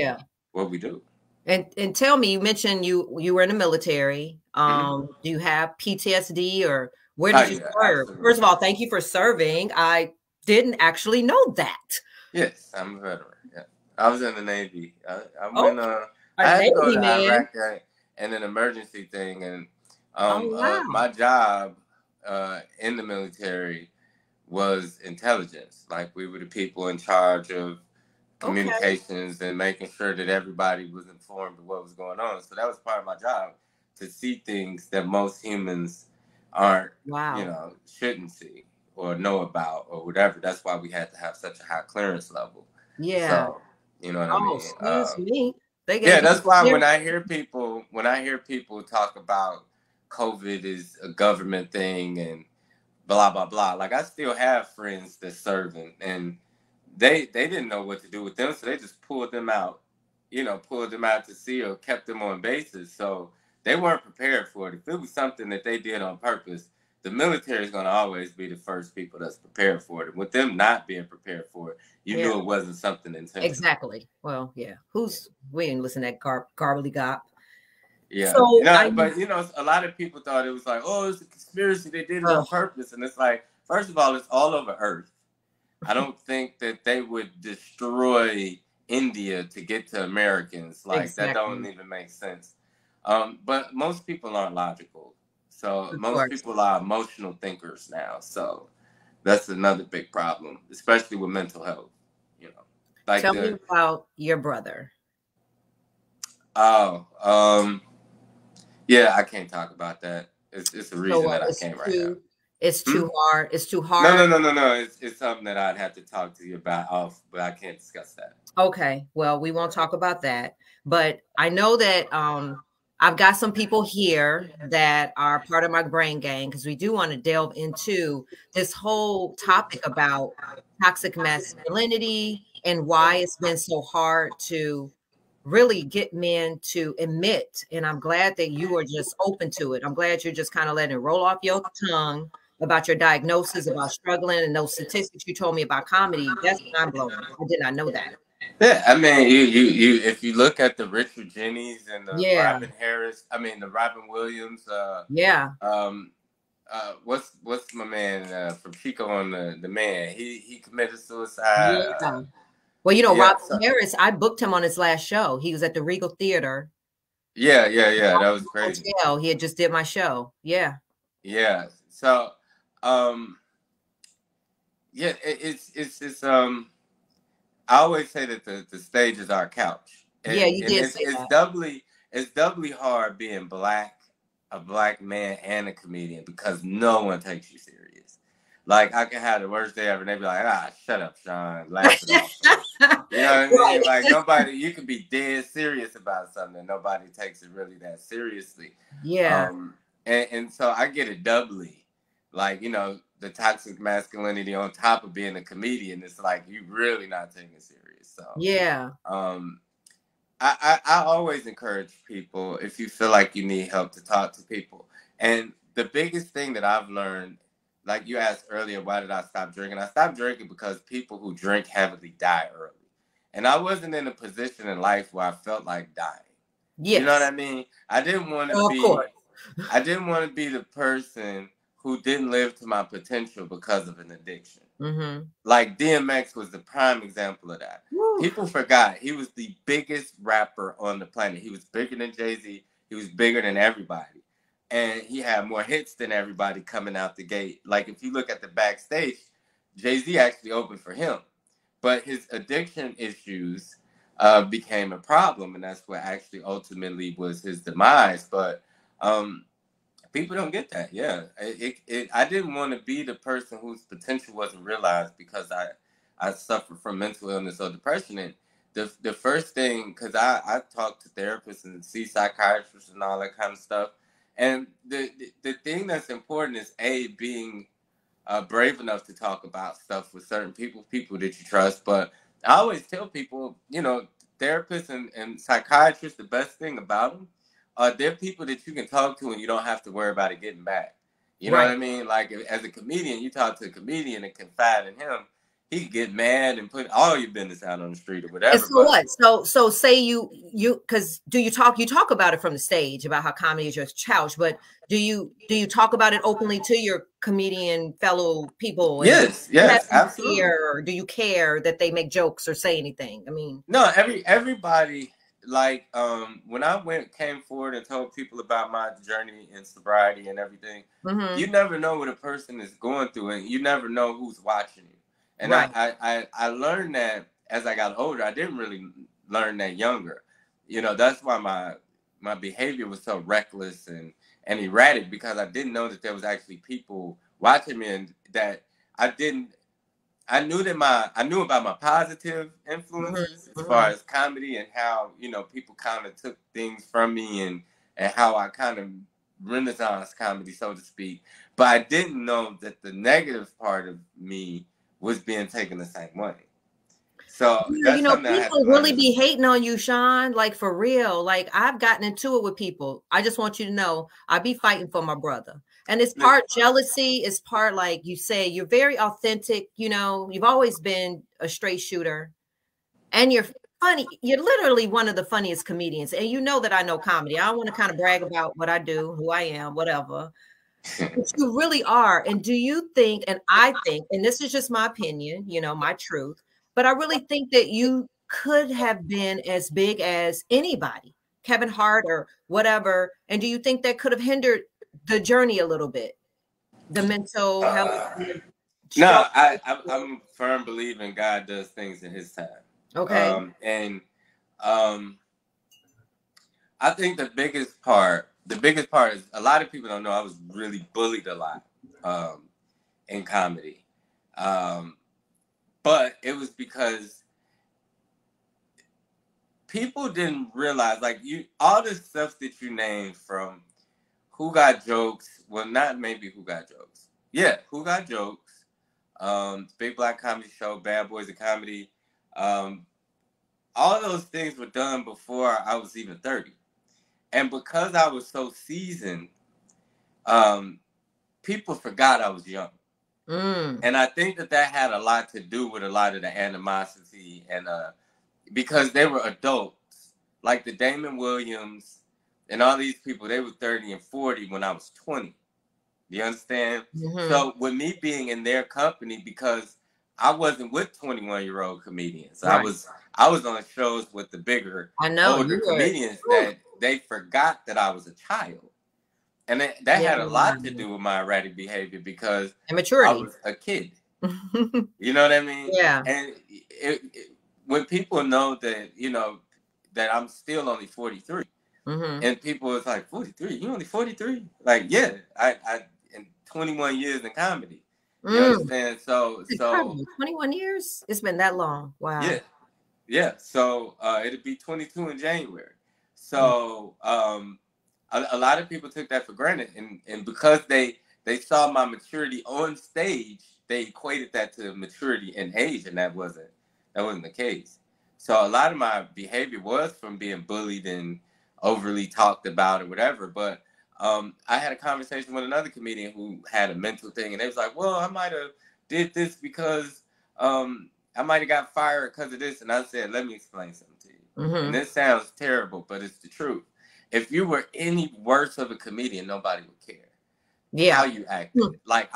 what we do.
And tell me, you mentioned you were in the military. Do you have PTSD, or where did you serve? Absolutely. First of all, thank you for serving. I didn't actually know that.
Yes, I'm a veteran. Yeah, I was in the Navy. I had to go to Iraq and an emergency thing, and my job in the military was intelligence. Like, we were the people in charge of communications and making sure that everybody was informed of what was going on. So that was part of my job, to see things that most humans aren't, shouldn't see or know about or whatever. That's why we had to have such a high clearance level. Yeah. So, you know what I mean?
Excuse me.
That's why when I hear people talk about COVID is a government thing and blah, blah, blah, like, I still have friends that's serving, and they didn't know what to do with them, so they just pulled them out to sea or kept them on bases. So they weren't prepared for it. If it was something that they did on purpose, the military is going to always be the first people that's prepared for it. And with them not being prepared for it, you knew it wasn't something intentional.
Exactly. Well, yeah. We didn't listen to that garbly-gop.
Yeah. So, but a lot of people thought it was like, oh, it's a conspiracy. They did it on purpose. And it's like, first of all, it's all over Earth. I don't think that they would destroy India to get to Americans. Like, that don't even make sense. But most people aren't logical. So most people are emotional thinkers now. So that's another big problem, especially with mental health. Like,
tell me about your brother.
Yeah, I can't talk about that. It's a reason that I can't right now.
It's too hard. It's too hard.
No. It's something that I'd have to talk to you about but I can't discuss that.
Okay. Well, we won't talk about that. But I know that I've got some people here that are part of my brain gang, because we do want to delve into this whole topic about toxic masculinity and why it's been so hard to really get men to admit. And I'm glad that you are just open to it. I'm glad you're just kind of letting it roll off your tongue about your diagnosis, about struggling, and those statistics you told me about comedy. That's mind blowing. I did not know that.
Yeah, I mean, you if you look at the Richard Jennies and the the Robin Williams, what's my man from Chico on the Man? He committed suicide.
Yeah. Well, Robin Harris, I booked him on his last show. He was at the Regal Theater.
Yeah. That was crazy.
Hotel. He had just did my show. Yeah.
Yeah. So, it's I always say that the stage is our couch. And,
you did say that.
It's doubly hard being a black man and a comedian, because no one takes you serious. Like, I can have the worst day ever, and they be like, shut up, Sean. Laugh it off. You know what I mean? Like nobody, you can be dead serious about something, and nobody takes it really that seriously.
Yeah.
And so I get it doubly. Like, you know, the toxic masculinity on top of being a comedian, it's like you really not taking it serious. So
yeah.
I always encourage people, if you feel like you need help, to talk to people. And the biggest thing that I've learned, like you asked earlier, why did I stop drinking? I stopped drinking because people who drink heavily die early. And I wasn't in a position in life where I felt like dying. Yes. You know what I mean? I didn't want to be the person who didn't live to my potential because of an addiction. Mm-hmm. Like DMX was the prime example of that. Woo. People forgot he was the biggest rapper on the planet. He was bigger than Jay-Z. He was bigger than everybody. And he had more hits than everybody coming out the gate. Like if you look at the backstage, Jay-Z actually opened for him. But his addiction issues became a problem. And that's what actually ultimately was his demise. But people don't get that. Yeah. I didn't want to be the person whose potential wasn't realized because I suffered from mental illness or depression. And the first thing, because I talk to therapists and see psychiatrists and all that kind of stuff. And the thing that's important is being brave enough to talk about stuff with certain people that you trust. But I always tell people, you know, therapists and psychiatrists, the best thing about them, they're people that you can talk to and you don't have to worry about it getting back. You know what I mean? Like as a comedian, you talk to a comedian and confide in him. He can get mad and put all your business out on the street or whatever.
And so what? So say you because you talk about it from the stage about how comedy is your challenge, but do you talk about it openly to your comedian fellow people?
Yes, absolutely.
Or do you care that they make jokes or say anything? I mean,
no, everybody. Like when I came forward and told people about my journey in sobriety and everything, you never know what a person is going through, and you never know who's watching you. And I learned that as I got older. I didn't really learn that younger. You know, that's why my behavior was so reckless and erratic, because I didn't know that there was actually people watching me, and that I knew about my positive influences as far as comedy and how, you know, people kind of took things from me and how I kind of renaissance comedy, so to speak. But I didn't know that the negative part of me was being taken the same way. So that's, you know,
people really be hating on you, Sean, like for real. Like I've gotten into it with people. I just want you to know I be fighting for my brother. And it's part jealousy, it's part, like you say, you're very authentic, you know, you've always been a straight shooter. And you're funny. You're literally one of the funniest comedians. And you know that I know comedy. I don't want to kind of brag about what I do, who I am, whatever. But you really are. And do you think, and I think, and this is just my opinion, you know, my truth, but I really think that you could have been as big as anybody, Kevin Hart or whatever. And do you think that could have hindered the journey a little bit? The mental health?
No, I'm a firm believer in God does things in his time.
Okay.
I think the biggest part is a lot of people don't know I was really bullied a lot in comedy. But it was because people didn't realize, like, all the stuff that you named, from Who Got Jokes, well, not maybe Who Got Jokes. Yeah, Who Got Jokes, Big Black Comedy Show, Bad Boys of Comedy. All those things were done before I was even 30. And because I was so seasoned, people forgot I was young. And I think that had a lot to do with a lot of the animosity, and because they were adults, like the Damon Williams and all these people, they were 30 and 40 when I was 20. You understand? So with me being in their company, because I wasn't with 21-year-old comedians. Right. I was on shows with the bigger, older comedians that they forgot that I was a child. And that had a lot to do with my erratic behavior, because
immaturity.
I was a kid. You know what I mean?
Yeah.
And when people know that, you know, that I'm still only 43, and people was like, 43? You only 43? Like, yeah, I in 21 years in comedy. You understand? So
21 years? It's been that long. Wow.
Yeah, so it'll be 22 in January. So a lot of people took that for granted, and because they saw my maturity on stage, they equated that to maturity in age, and that wasn't the case. So a lot of my behavior was from being bullied and overly talked about or whatever. But I had a conversation with another comedian who had a mental thing, and they was like, "Well, I might have did this because I might have got fired because of this." And I said, "Let me explain something to you."
Mm-hmm.
And this sounds terrible, but it's the truth. If you were any worse of a comedian, nobody would care.
Yeah.
How you acted. Like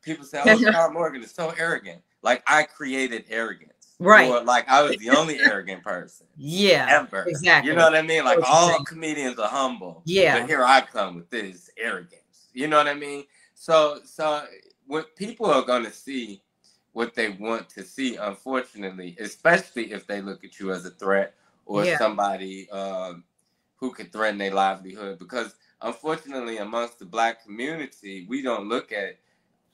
people say, "Oh, Sean Morgan is so arrogant." Like I created arrogance.
Right.
Or like I was the only arrogant person.
Yeah.
Ever.
Exactly.
You know what I mean? Like all comedians are humble.
Yeah.
But here I come with this arrogance. You know what I mean? So what people are gonna see what they want to see, unfortunately, especially if they look at you as a threat or somebody who could threaten their livelihood. Because unfortunately, amongst the Black community, we don't look at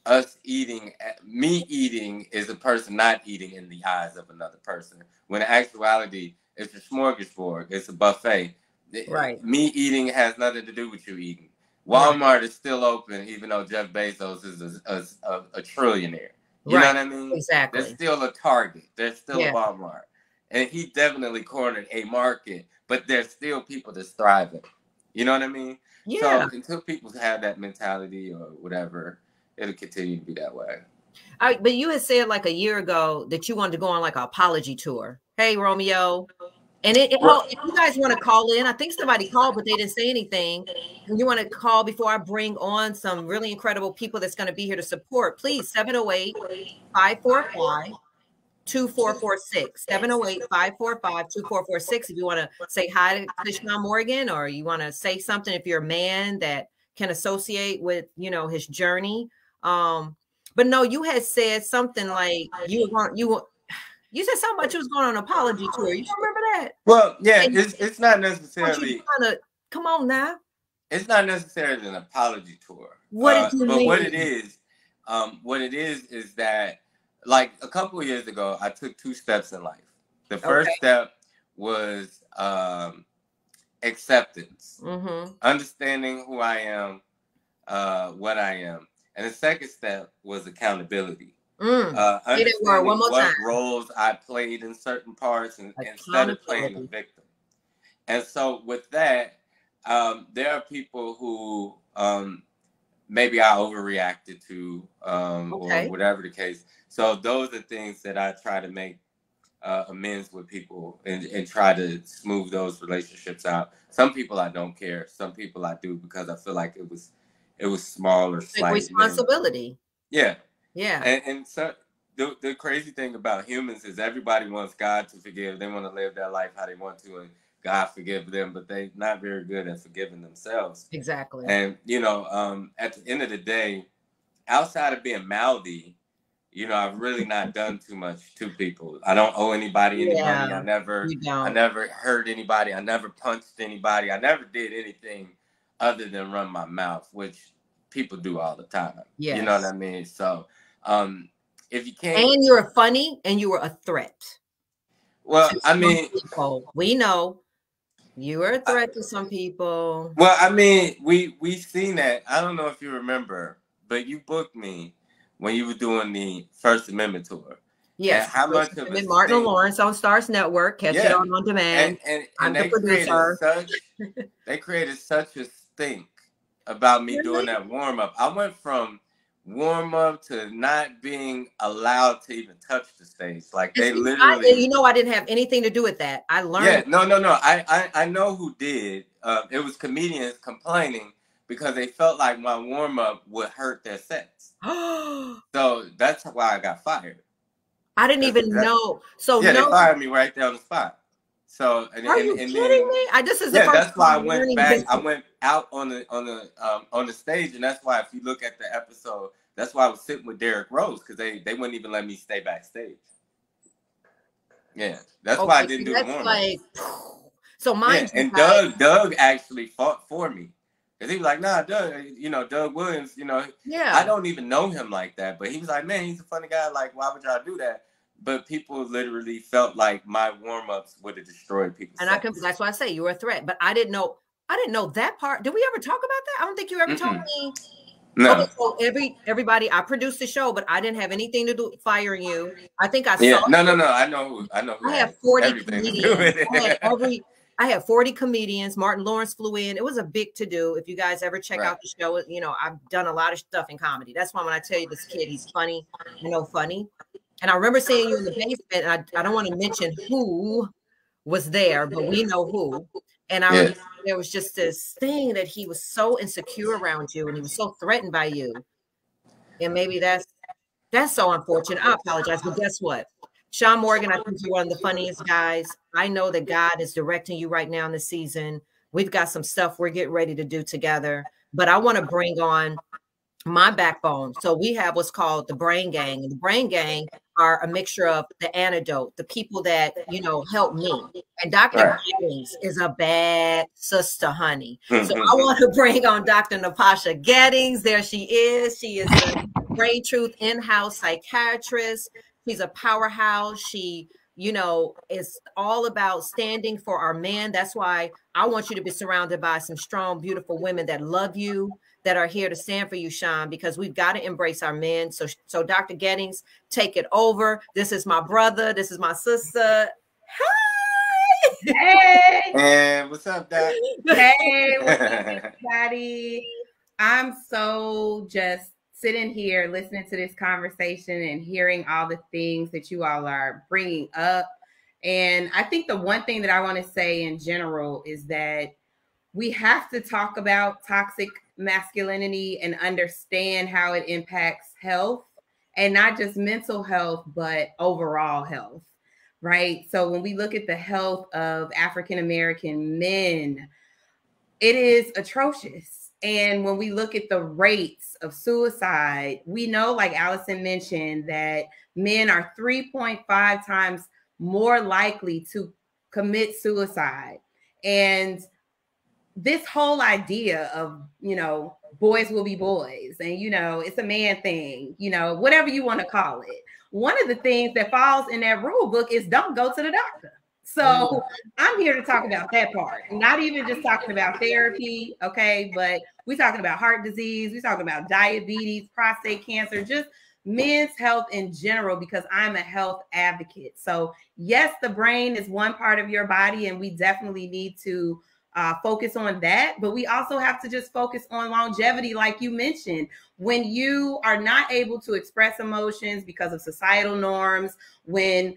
us eating, me eating is a person not eating in the eyes of another person. When in actuality, it's a smorgasbord, it's a buffet.
Right.
Me eating has nothing to do with you eating. Walmart is still open, even though Jeff Bezos is a trillionaire. You know what I mean?
Exactly.
There's still a Target. There's still a Walmart. And he definitely cornered a market, but there's still people that's thriving. You know what I mean?
Yeah.
So until people have that mentality or whatever, it'll continue to be that way.
But you had said like a year ago that you wanted to go on like an apology tour. Hey, Romeo. And if you guys want to call in, I think somebody called, but they didn't say anything. And you want to call before I bring on some really incredible people that's going to be here to support, please, 708-545-2446. 708-545-2446. If you want to say hi to Sean Morgan, or you want to say something, if you're a man that can associate with, his journey. But no, you had said something like you said something about you was going on an apology tour. You don't remember that?
Well, yeah, it's not necessarily.
Come on now.
It's not necessarily an apology tour.
What did you mean?
What it is that, like a couple of years ago, I took 2 steps in life. The first step was acceptance, understanding who I am, what I am, and the second step was accountability. Understanding what roles I played in certain parts and instead of playing a victim. And so with that, there are people who maybe I overreacted to or whatever the case. So those are things that I try to make amends with people and try to smooth those relationships out. Some people I don't care. Some people I do because I feel like it was small or slight.
Responsibility.
Yeah.
Yeah.
And so the crazy thing about humans is everybody wants God to forgive. They want to live their life how they want to, and God forgive them, but they're not very good at forgiving themselves.
Exactly.
And, at the end of the day, outside of being mouthy, I've really not done too much to people. I don't owe anybody any money. I never hurt anybody. I never punched anybody. I never did anything other than run my mouth, which people do all the time. Yes. You know what I mean? So, if you can't,
and you're funny and you were a threat.
Well, I mean,
we know you were a threat to some people.
Well, I mean, we've seen that. I don't know if you remember, but you booked me when you were doing the First Amendment tour.
Yes.
And how much of it?
Martin and Lawrence on Stars Network. Catch it on demand.
And they created such a stink about me doing that warm up. I went from warm up to not being allowed to even touch the stage. Like they literally.
I didn't have anything to do with that. I learned.
Yeah, no. I know who did. It was comedians complaining because they felt like my warm up would hurt their sets. So that's why I got fired.
I didn't even know. So
they fired me right there on the spot. So
are you kidding me?
That's why I went back. I went out on the stage, and that's why if you look at the episode, that's why I was sitting with Derrick Rose because they wouldn't even let me stay backstage. Yeah, that's why I didn't do the warm-up.
So mine.
And Doug actually fought for me because he was like, "Nah, Doug, Doug Williams, I don't even know him like that, but he was like, man, he's a funny guy. Like, why would y'all do that?" people literally felt like my warm-ups would have destroyed people's
and sex. That's why I say you were a threat, but I didn't know that part. Did we ever talk about that? I don't think you ever told me.
No.
Okay, so everybody, I produced the show, but I didn't have anything to do with firing you. I think I saw.
No. I know who.
I have 40 comedians. I had 40 comedians. Martin Lawrence flew in. It was a big to do. If you guys ever check out the show, you know, I've done a lot of stuff in comedy. That's why when I tell you this kid, he's funny, funny. And I remember seeing you in the basement, and I don't want to mention who was there, but we know who. And I remember there was just this thing that he was so insecure around you, and he was so threatened by you. And maybe that's so unfortunate. I apologize, but guess what? Sean Morgan, I think you're one of the funniest guys. I know that God is directing you right now in the season. We've got some stuff we're getting ready to do together, but I want to bring on my backbone. So we have what's called the Brain Gang, and the Brain Gang are a mixture of the antidote, the people that, you know, help me. And Dr. Gettings is a bad sister, honey. So I want to bring on Dr. Natasha Gettings. There she is. She is a Brain Truth in-house psychiatrist. She's a powerhouse. She, you know, is all about standing for our men. That's why I want you to be surrounded by some strong, beautiful women that love you, that are here to stand for you, Sean, because we've got to embrace our men. So Dr. Gettings, take it over. This is my brother. This is my sister. Hi.
Hey.
And what's up, Doc?
Hey, what's up, everybody? I'm so just sitting here listening to this conversation and hearing all the things that you all are bringing up. And I think the one thing that I want to say in general is that we have to talk about toxic masculinity and understand how it impacts health, and not just mental health, but overall health, right? So when we look at the health of African-American men, it is atrocious. And when we look at the rates of suicide, we know, like Allison mentioned, that men are 3.5 times more likely to commit suicide. And this whole idea of, you know, boys will be boys and, you know, it's a man thing, you know, whatever you want to call it. One of the things that falls in that rule book is don't go to the doctor. So I'm here to talk about that part, not even just talking about therapy. Okay. But we're talking about heart disease. We're talking about diabetes, prostate cancer, just men's health in general, because I'm a health advocate. So yes, the brain is one part of your body, and we definitely need to focus on that, but we also have to just focus on longevity, like you mentioned. When you are not able to express emotions because of societal norms, when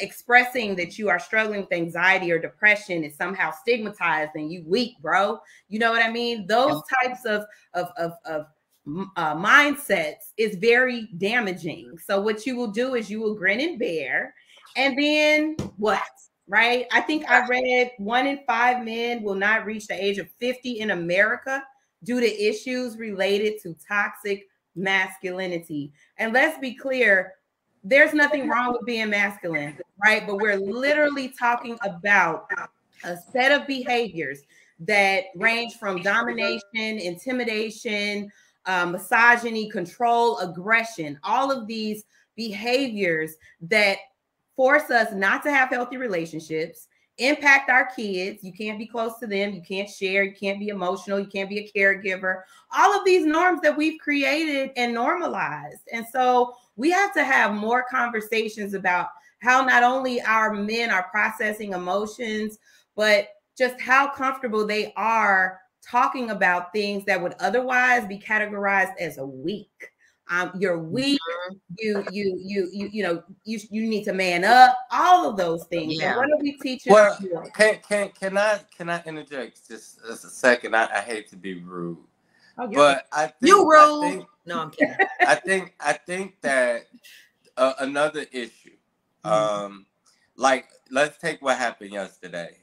expressing that you are struggling with anxiety or depression is somehow stigmatized and you weak, bro. You know what I mean? Those types of mindsets is very damaging. So what you will do is you will grin and bear, and then what? Right? I think I read 1 in 5 men will not reach the age of 50 in America due to issues related to toxic masculinity. And let's be clear, there's nothing wrong with being masculine, right? But we're literally talking about a set of behaviors that range from domination, intimidation, misogyny, control, aggression, all of these behaviors that force us not to have healthy relationships, impact our kids. You can't be close to them. You can't share. You can't be emotional. You can't be a caregiver. All of these norms that we've created and normalized. And so we have to have more conversations about how not only our men are processing emotions, but just how comfortable they are talking about things that would otherwise be categorized as a weak. You're weak. You need to man up. All of those things. Yeah. What are we teaching?
Well, can I interject just a second? I hate to be rude, but I think
you rude. No, I'm kidding.
I think that another issue, like let's take what happened yesterday,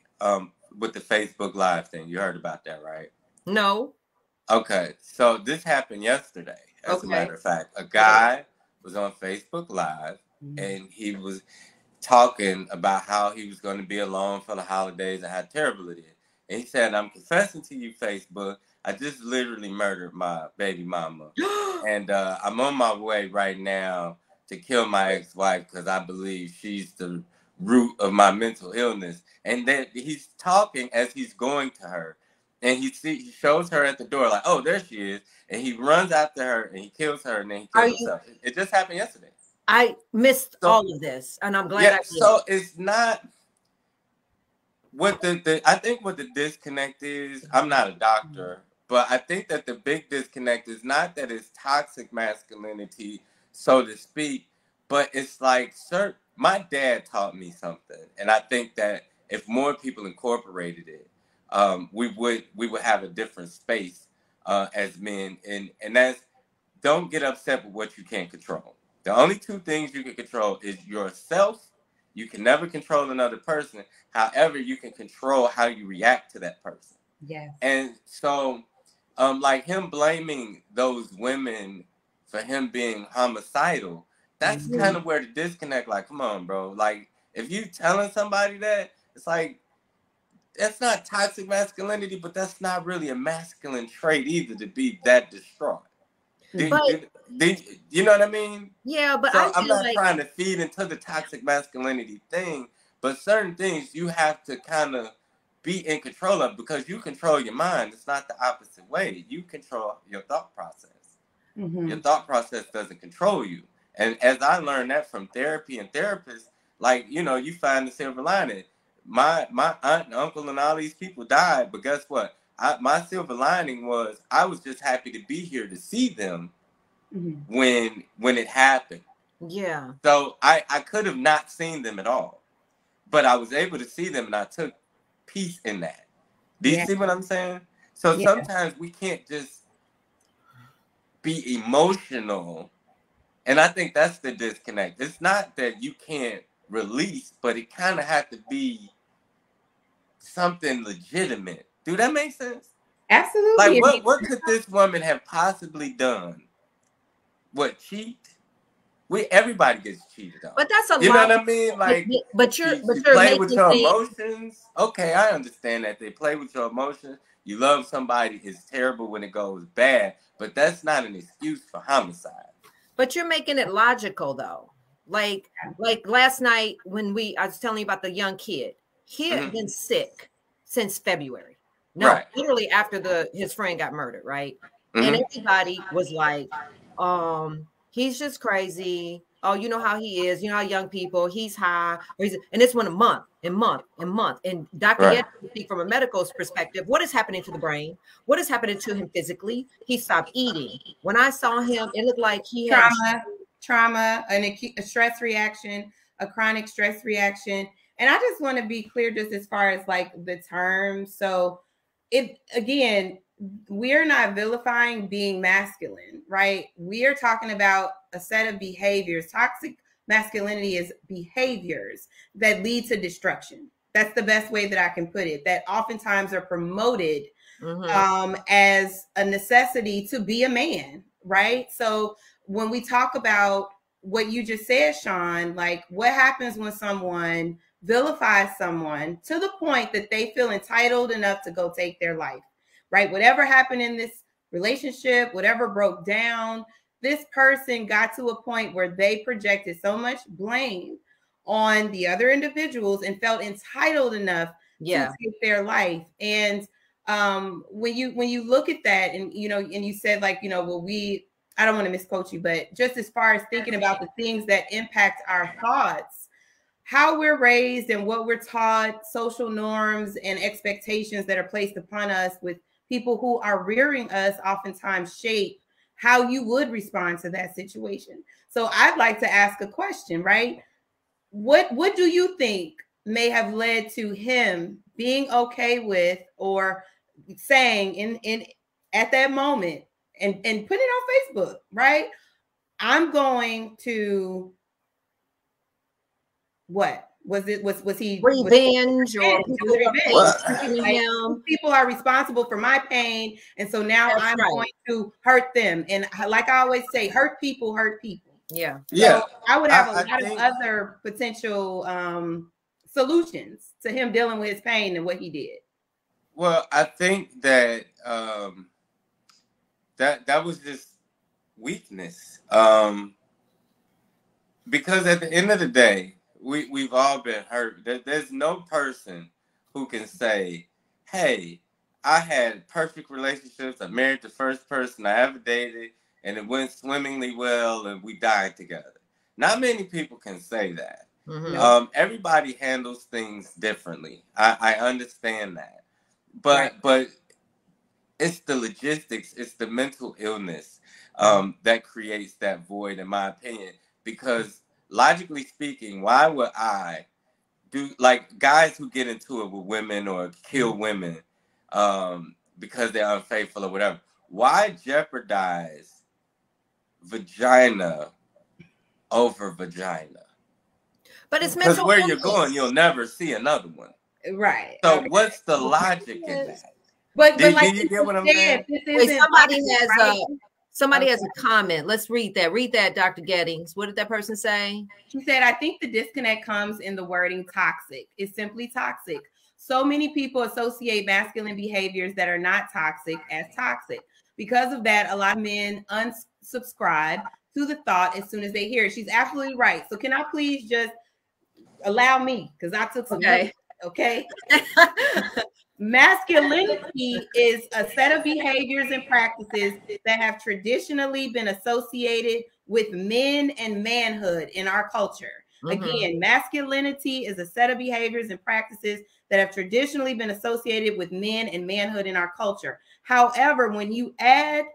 with the Facebook Live thing. You heard about that, right?
No.
Okay, so this happened yesterday. As a matter of fact, a guy was on Facebook Live and he was talking about how he was going to be alone for the holidays and how terrible it is. And he said, "I'm confessing to you, Facebook, I just literally murdered my baby mama. And I'm on my way right now to kill my ex-wife because I believe she's the root of my mental illness. And then he's talking as he's going to her. And he shows her at the door like, oh, there she is. And he runs after her and he kills her and then he kills himself. It just happened yesterday.
I missed all of this, and I'm glad I did.
So it's not what I think what the disconnect is. I'm not a doctor, but I think that the big disconnect is not that it's toxic masculinity, so to speak, but it's like, my dad taught me something, and I think that if more people incorporated it, we would have a different space as men, and that's, don't get upset with what you can't control. The only two things you can control is yourself. You can never control another person. However, you can control how you react to that person.
Yes.
And so, like him blaming those women for him being homicidal, that's kind of where the disconnect, like, come on, bro. Like, if you telling somebody that, it's like, that's not toxic masculinity, but that's not really a masculine trait either, to be that distraught. You know what I mean?
Yeah, but
so I'm not trying to feed into the toxic masculinity thing, but certain things you have to kind of be in control of, because you control your mind. It's not the opposite way. You control your thought process. Your thought process doesn't control you. And as I learned that from therapy and therapists, like, you know, you find the silver lining. My aunt and uncle and all these people died, but guess what? My silver lining was I was just happy to be here to see them when it happened.
Yeah.
So I could have not seen them at all, but I was able to see them, and I took peace in that. Do you see what I'm saying? So sometimes we can't just be emotional, and I think that's the disconnect. It's not that you can't release, but it kind of had to be something legitimate. Do that make sense?
Absolutely.
Like, what could this woman have possibly done? What, cheat? Everybody gets cheated on.
But that's a
you
lot.
Know what I mean? Like,
but you're
play with your emotions. Okay, I understand that they play with your emotions. You love somebody, it's terrible when it goes bad, but that's not an excuse for homicide.
But you're making it logical, though. Like last night when I was telling you about the young kid. He had been sick since February. No, literally after his friend got murdered, right? And everybody was like, he's just crazy. Oh, you know how he is. You know how young people, he's high. And it's been a month and month and month. And Dr. Yet, speak from a medical perspective, what is happening to the brain? What is happening to him physically? He stopped eating. When I saw him, it looked like he had
trauma, an acute stress reaction, a chronic stress reaction. And I just want to be clear just as far as like the term. So we're not vilifying being masculine, right? We are talking about a set of behaviors. Toxic masculinity is behaviors that lead to destruction. That's the best way that I can put it, that oftentimes are promoted as a necessity to be a man, right? So when we talk about what you just said, Sean, like what happens when someone vilifies someone to the point that they feel entitled enough to go take their life, right? Whatever happened in this relationship, whatever broke down, this person got to a point where they projected so much blame on the other individuals and felt entitled enough to take their life. And when you look at that, and and you said like, well, I don't want to misquote you, but just as far as thinking about the things that impact our thoughts, how we're raised and what we're taught, social norms and expectations that are placed upon us with people who are rearing us oftentimes shape how you would respond to that situation. So I'd like to ask a question, right? What do you think may have led to him being okay with or saying in at that moment and putting it on Facebook, right? I'm going to what? Was he
revenge or
people are responsible for my pain, and so now I'm going to hurt them. And like I always say, hurt people hurt people.
Yeah.
So I would have a lot of other potential solutions to him dealing with his pain and what he did.
Well, I think that that was just weakness. Because at the end of the day, we've all been hurt. There's no person who can say, hey, I had perfect relationships. I married the first person I ever dated, and it went swimmingly well, and we died together. Not many people can say that. Mm-hmm. Everybody handles things differently. I understand that. But it's the logistics, it's the mental illness that creates that void, in my opinion. Because logically speaking, why would I do, like, guys who get into it with women or kill women because they're unfaithful or whatever, why jeopardize vagina over vagina?
But it's mental illness.
Because where you're going, you'll never see another one.
Right.
So what's the logic in that?
But
like you get what I'm saying?
Wait, somebody has a comment. Let's read that. Read that, Dr. Gettings. What did that person say?
She said, I think the disconnect comes in the wording toxic. It's simply toxic. So many people associate masculine behaviors that are not toxic as toxic. Because of that, a lot of men unsubscribe to the thought as soon as they hear it. She's absolutely right. So can I please just allow me? Because I took some notes, okay? Masculinity is a set of behaviors and practices that have traditionally been associated with men and manhood in our culture. Mm-hmm. Again, masculinity is a set of behaviors and practices that have traditionally been associated with men and manhood in our culture. However, when you add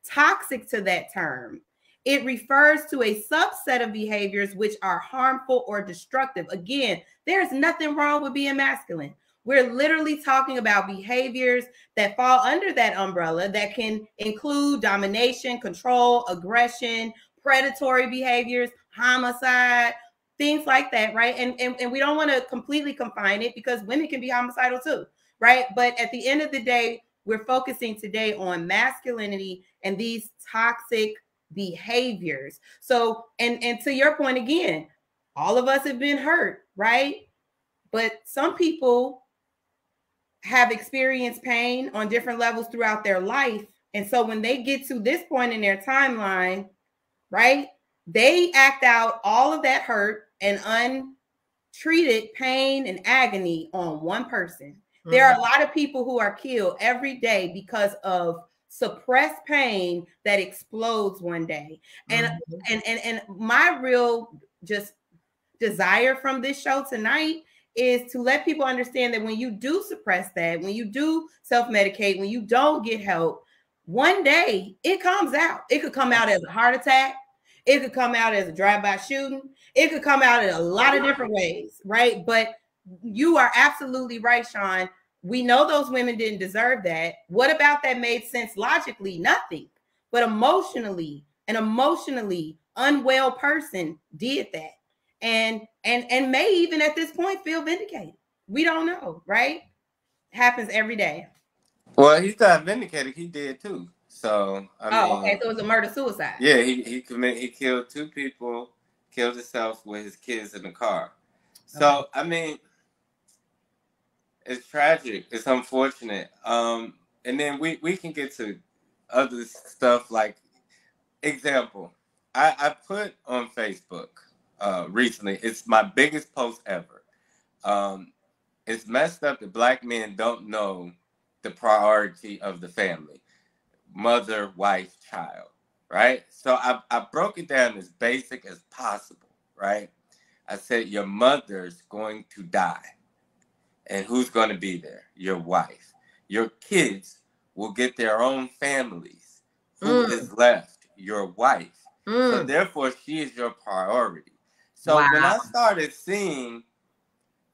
toxic to that term, it refers to a subset of behaviors which are harmful or destructive. Again, there's nothing wrong with being masculine. We're literally talking about behaviors that fall under that umbrella that can include domination, control, aggression, predatory behaviors, homicide, things like that, right? And we don't want to completely confine it because women can be homicidal too, right? But at the end of the day, we're focusing today on masculinity and these toxic behaviors. So, and to your point again, all of us have been hurt, right? But some people have experienced pain on different levels throughout their life. And so when they get to this point in their timeline, right, they act out all of that hurt and untreated pain and agony on one person. Mm-hmm. There are a lot of people who are killed every day because of suppressed pain that explodes one day. And and my real just desire from this show tonight is to let people understand that when you do suppress that, when you do self-medicate, when you don't get help, one day it comes out. It could come out as a heart attack. It could come out as a drive-by shooting. It could come out in a lot of different ways, right? But you are absolutely right, Sean. We know those women didn't deserve that. What about that made sense logically? Nothing. But emotionally, an emotionally unwell person did that. And may even at this point feel vindicated. We don't know, right? Happens every day.
Well, he's not vindicated. He did too. So I mean,
okay. So it's a murder-suicide.
Yeah, he killed two people, killed himself with his kids in the car. So I mean, it's tragic. It's unfortunate. And then we can get to other stuff like, example, I put on Facebook recently. It's my biggest post ever. It's messed up that Black men don't know the priority of the family: mother, wife, child, right? So I broke it down as basic as possible, right? I said, your mother's going to die. And who's going to be there? Your wife. Your kids will get their own families. Who is left? Your wife. So therefore, she is your priority. So when I started seeing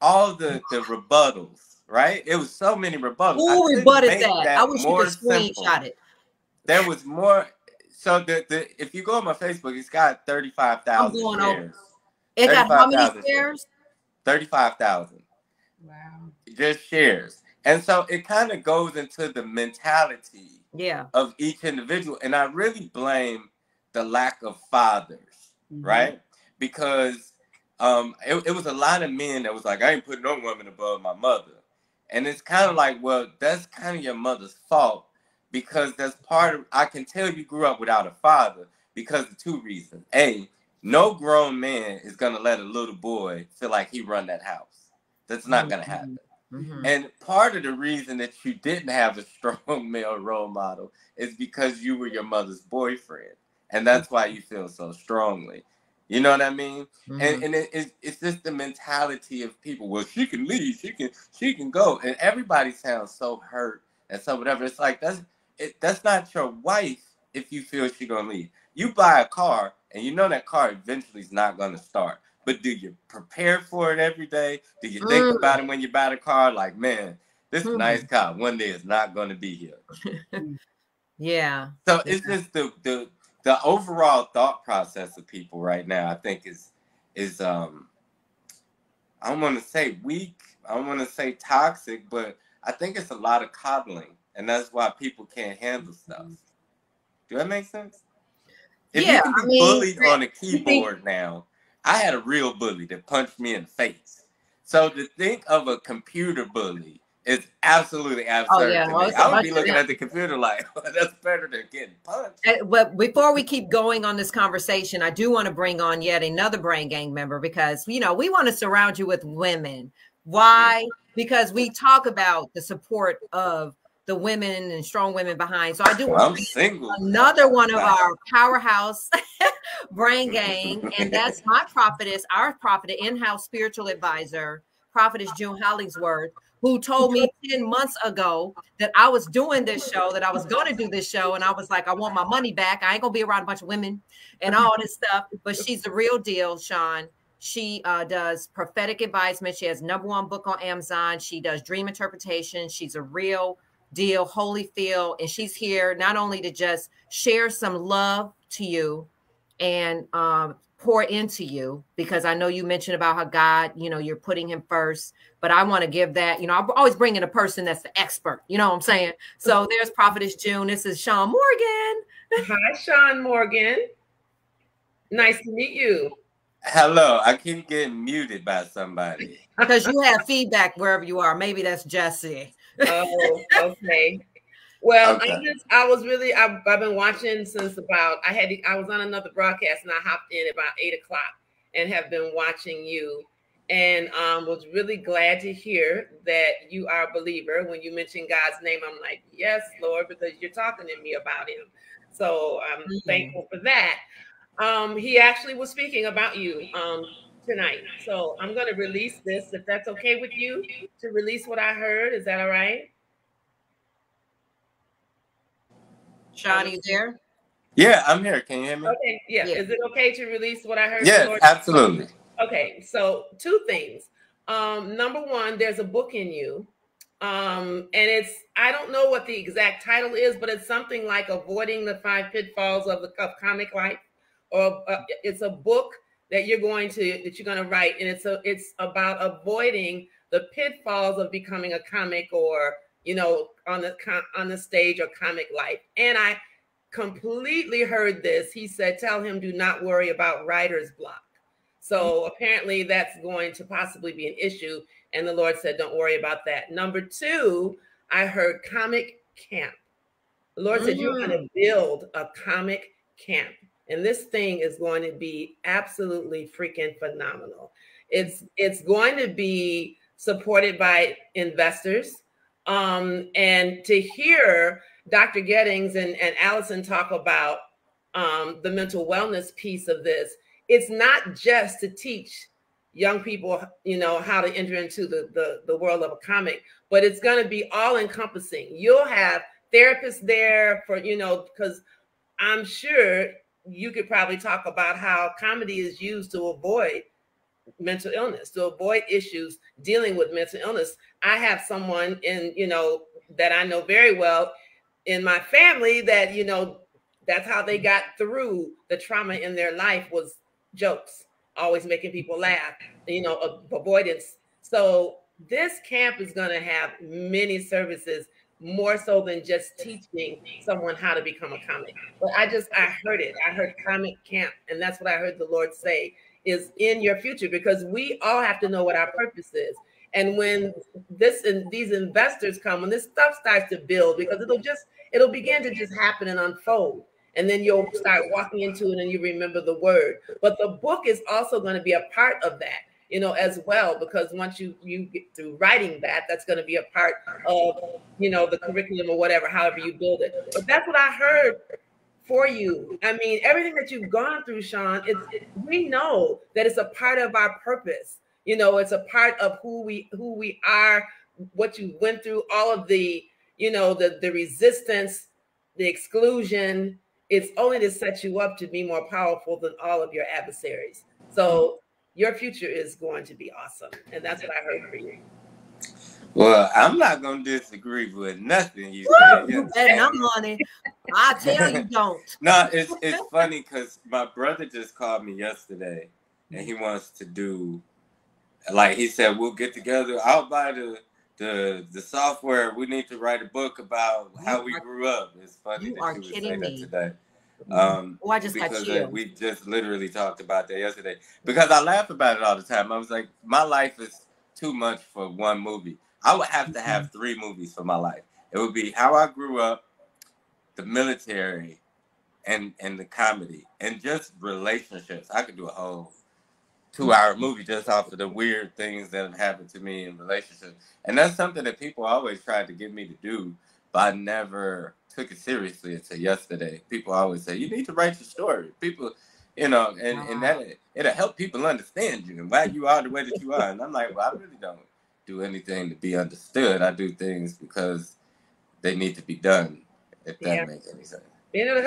all the rebuttals, right? It was so many rebuttals.
Who rebutted that? I wish you could screenshot it.
There was more. So if you go on my Facebook, it's got 35,000 shares.
It got how many shares?
35,000.
Wow.
Just shares. And so it kind of goes into the mentality of each individual. And I really blame the lack of fathers, right? Because it was a lot of men that was like, I ain't putting no woman above my mother. And it's kind of like, well, that's kind of your mother's fault, because that's part of, I can tell you grew up without a father because of two reasons. A, No grown man is going to let a little boy feel like he run that house. That's not going to happen. Mm-hmm. And part of the reason that you didn't have a strong male role model is because you were your mother's boyfriend. And that's why you feel so strongly. You know what I mean? Mm-hmm. And it's just the mentality of people. Well, she can leave. She can go. And everybody sounds so hurt and so whatever. It's like, that's not your wife if you feel she's going to leave. You buy a car and you know that car eventually is not going to start. But do you prepare for it every day? Do you think about it when you buy the car? Like, man, this nice car one day is not going to be here.
Yeah.
So it's just the overall thought process of people right now, I think is I don't want to say weak, I don't want to say toxic, but I think it's a lot of coddling, and that's why people can't handle stuff. Do that make sense? If you can be bullied on a keyboard now, I had a real bully that punched me in the face. So to think of a computer bully is absolutely absurd to me. I would be looking at the computer like, that's better than getting punched.
But before we keep going on this conversation, I do want to bring on yet another Brain Gang member because, we want to surround you with women. Why? Because we talk about the support of the women and strong women behind. So I do want to
single.
Another one of our powerhouse Brain Gang, and that's our prophetess, in-house spiritual advisor, Prophetess June Hollingsworth, who told me 10 months ago that I was doing this show, that I was going to do this show. And I was like, I want my money back. I ain't going to be around a bunch of women and all this stuff. But she's the real deal, Sean. She does prophetic advisement. She has #1 book on Amazon. She does dream interpretation. She's a real deal, Holyfield. And she's here not only to just share some love to you and pour into you, because I know you mentioned about how God, you're putting him first, but I want to give that, I always bring in a person that's the expert, you know what I'm saying? So there's Prophetess June. This is Sean Morgan.
Hi, Sean Morgan. Nice to meet you.
Hello. I keep getting muted by somebody.
Because you have feedback wherever you are. Maybe that's Jesse.
Oh, okay. Well, okay. I've been watching since I was on another broadcast and I hopped in about 8 o'clock and have been watching you, and was really glad to hear that you are a believer. When you mentioned God's name, I'm like, yes, Lord, because you're talking to me about him. So I'm thankful for that. He actually was speaking about you tonight. So I'm going to release this, if that's okay with you, to release what I heard. Is that all right?
Sean, you there?
Yeah, I'm here. Can you hear me?
Okay. Yeah. Is it okay to release what I heard?
Yeah, absolutely.
Okay. So 2 things. #1, there's a book in you. And I don't know what the exact title is, but it's something like Avoiding the 5 Pitfalls of Comic Life. Or it's a book that you're going to write. And it's about avoiding the pitfalls of becoming a comic, or on the stage, or comic life. And I completely heard this. He said, tell him, do not worry about writer's block. So apparently that's going to possibly be an issue. And the Lord said, don't worry about that. #2, I heard comic camp. The Lord said, you're going to build a comic camp. And this thing is going to be absolutely freaking phenomenal. It's going to be supported by investors. And to hear Dr. Gettings and Allison talk about the mental wellness piece of this, it's not just to teach young people, how to enter into the world of a comic, but it's going to be all encompassing. You'll have therapists there for, because I'm sure you could probably talk about how comedy is used to avoid mental illness, to avoid issues dealing with mental illness. I have someone that I know very well in my family that, that's how they got through the trauma in their life, was jokes, always making people laugh, avoidance. So this camp is going to have many services, more so than just teaching someone how to become a comic. But I heard it. I heard comic camp. And that's what I heard the Lord say is in your future, because we all have to know what our purpose is. And when these investors come, when this stuff starts to build, because it'll begin to just happen and unfold. and then you'll start walking into it and you remember the word. But the book is also going to be a part of that, you know, as well, because once you get through writing that, that's going to be a part of, you know, the curriculum or whatever, however you build it. But that's what I heard for you. I mean, everything that you've gone through, Sean, we know that it's a part of our purpose. You know, it's a part of who we are, what you went through, all of the, you know, the resistance, the exclusion. It's only to set you up to be more powerful than all of your adversaries. So your future is going to be awesome. And that's what I heard for you.
Well, I'm not going to disagree with nothing you said.
You bet I'm on it. I tell you don't.
No, it's funny because my brother just called me yesterday and he wants to do, like he said, we'll get together. I'll buy the software. We need to write a book about how we grew up. It's funny that you would say that today.
I just
because we just literally talked about that yesterday. Because I laugh about it all the time. I was like, my life is too much for one movie. I would have to have 3 movies for my life. It would be how I grew up, the military, and the comedy, and just relationships. I could do a whole 2-hour movie just off of the weird things that have happened to me in relationships. And that's something that people always tried to get me to do, but I never took it seriously until yesterday. People always say, you need to write your story. People, you know, and that it'll help people understand you and why you are the way that you are. And I'm like, well, I really don't do anything to be understood. I do things because they need to be done, if that makes any sense.
It'll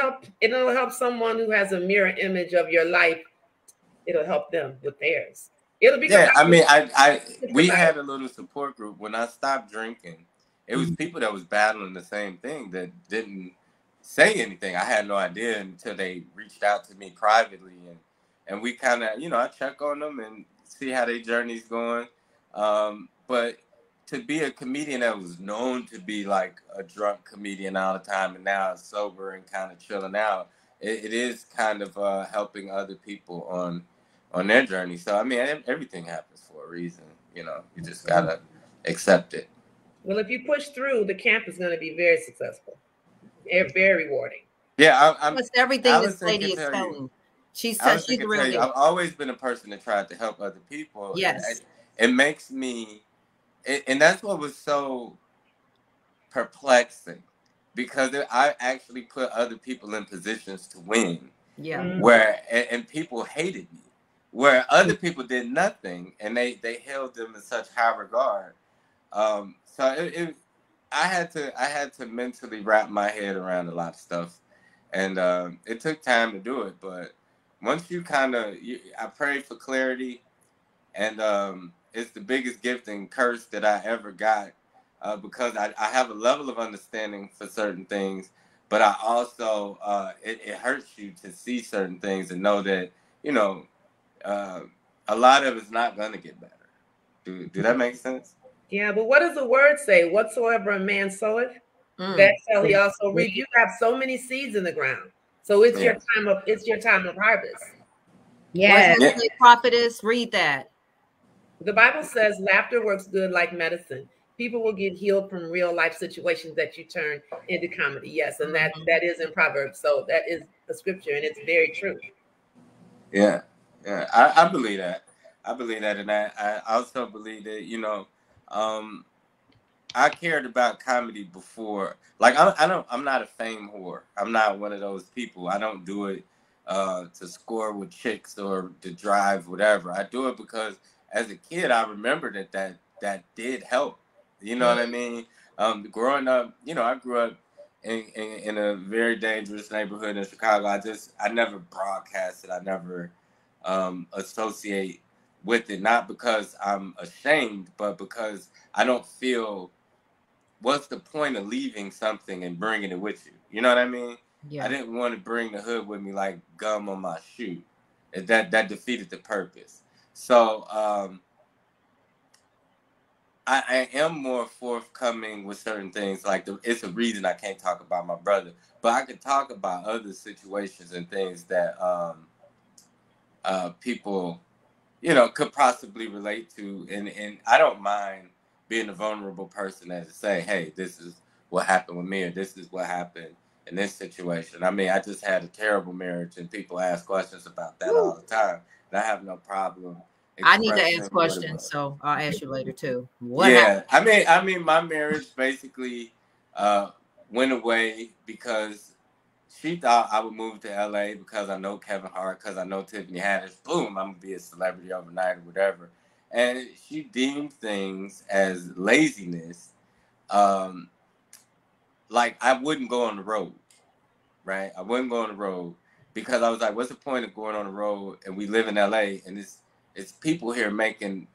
help someone who has a mirror image of your life. It'll help them with theirs. It'll be
I mean, we had a little support group when I stopped drinking. It was people that was battling the same thing that didn't say anything. I had no idea until they reached out to me privately, and we kind of, you know, I check on them and see how their journey's going. But to be a comedian that was known to be like a drunk comedian all the time, and now sober and kind of chilling out, it is kind of helping other people on their journey. So I mean, everything happens for a reason. You know, you just gotta accept it.
Well, if you push through, the camp is going to be very successful, very rewarding.
Yeah,
almost everything this lady is telling. She's really.
I've always been a person that tried to help other people.
Yes,
it makes me, and that's what was so perplexing, because I actually put other people in positions to win.
Yeah,
where and people hated me, where other people did nothing, and they held them in such high regard. So I had to mentally wrap my head around a lot of stuff, and it took time to do it. But once you I prayed for clarity, and it's the biggest gift and curse that I ever got, because I have a level of understanding for certain things, but I also it hurts you to see certain things and know that, you know, a lot of it's not gonna get better. Do that make sense?
Yeah, but what does the word say? Whatsoever a man soweth, that shall he also reap. You have so many seeds in the ground, so it's your time of harvest.
Yeah, prophetess, read that.
The Bible says laughter works good like medicine. People will get healed from real life situations that you turn into comedy. Yes, and that is in Proverbs. So that is a scripture, and it's very true.
Yeah, I believe that. I believe that, and I also believe that, you know, I cared about comedy before. Like I'm not a fame whore. I'm not one of those people. I don't do it to score with chicks or to drive whatever. I do it because as a kid, I remember that did help. You know what I mean? Growing up, you know, I grew up in a very dangerous neighborhood in Chicago. I never broadcasted. I never associate with it, not because I'm ashamed, but because I don't feel, what's the point of leaving something and bringing it with you? You know what I mean? Yeah. I didn't want to bring the hood with me like gum on my shoe. That defeated the purpose. So I am more forthcoming with certain things. Like it's a reason I can't talk about my brother, but I could talk about other situations and things that people, you know, could possibly relate to, and I don't mind being a vulnerable person and to say, hey, this is what happened with me, or this is what happened in this situation. I mean, I just had a terrible marriage, and people ask questions about that all the time. And I have no problem.
I need to ask questions, so I'll ask you later too. What happened?
I mean, my marriage basically went away because she thought I would move to LA because I know Kevin Hart, because I know Tiffany Haddish. Boom, I'm gonna be a celebrity overnight or whatever. And she deemed things as laziness. Like I wouldn't go on the road, right? I wouldn't go on the road because I was like, what's the point of going on the road? And we live in LA, and it's people here making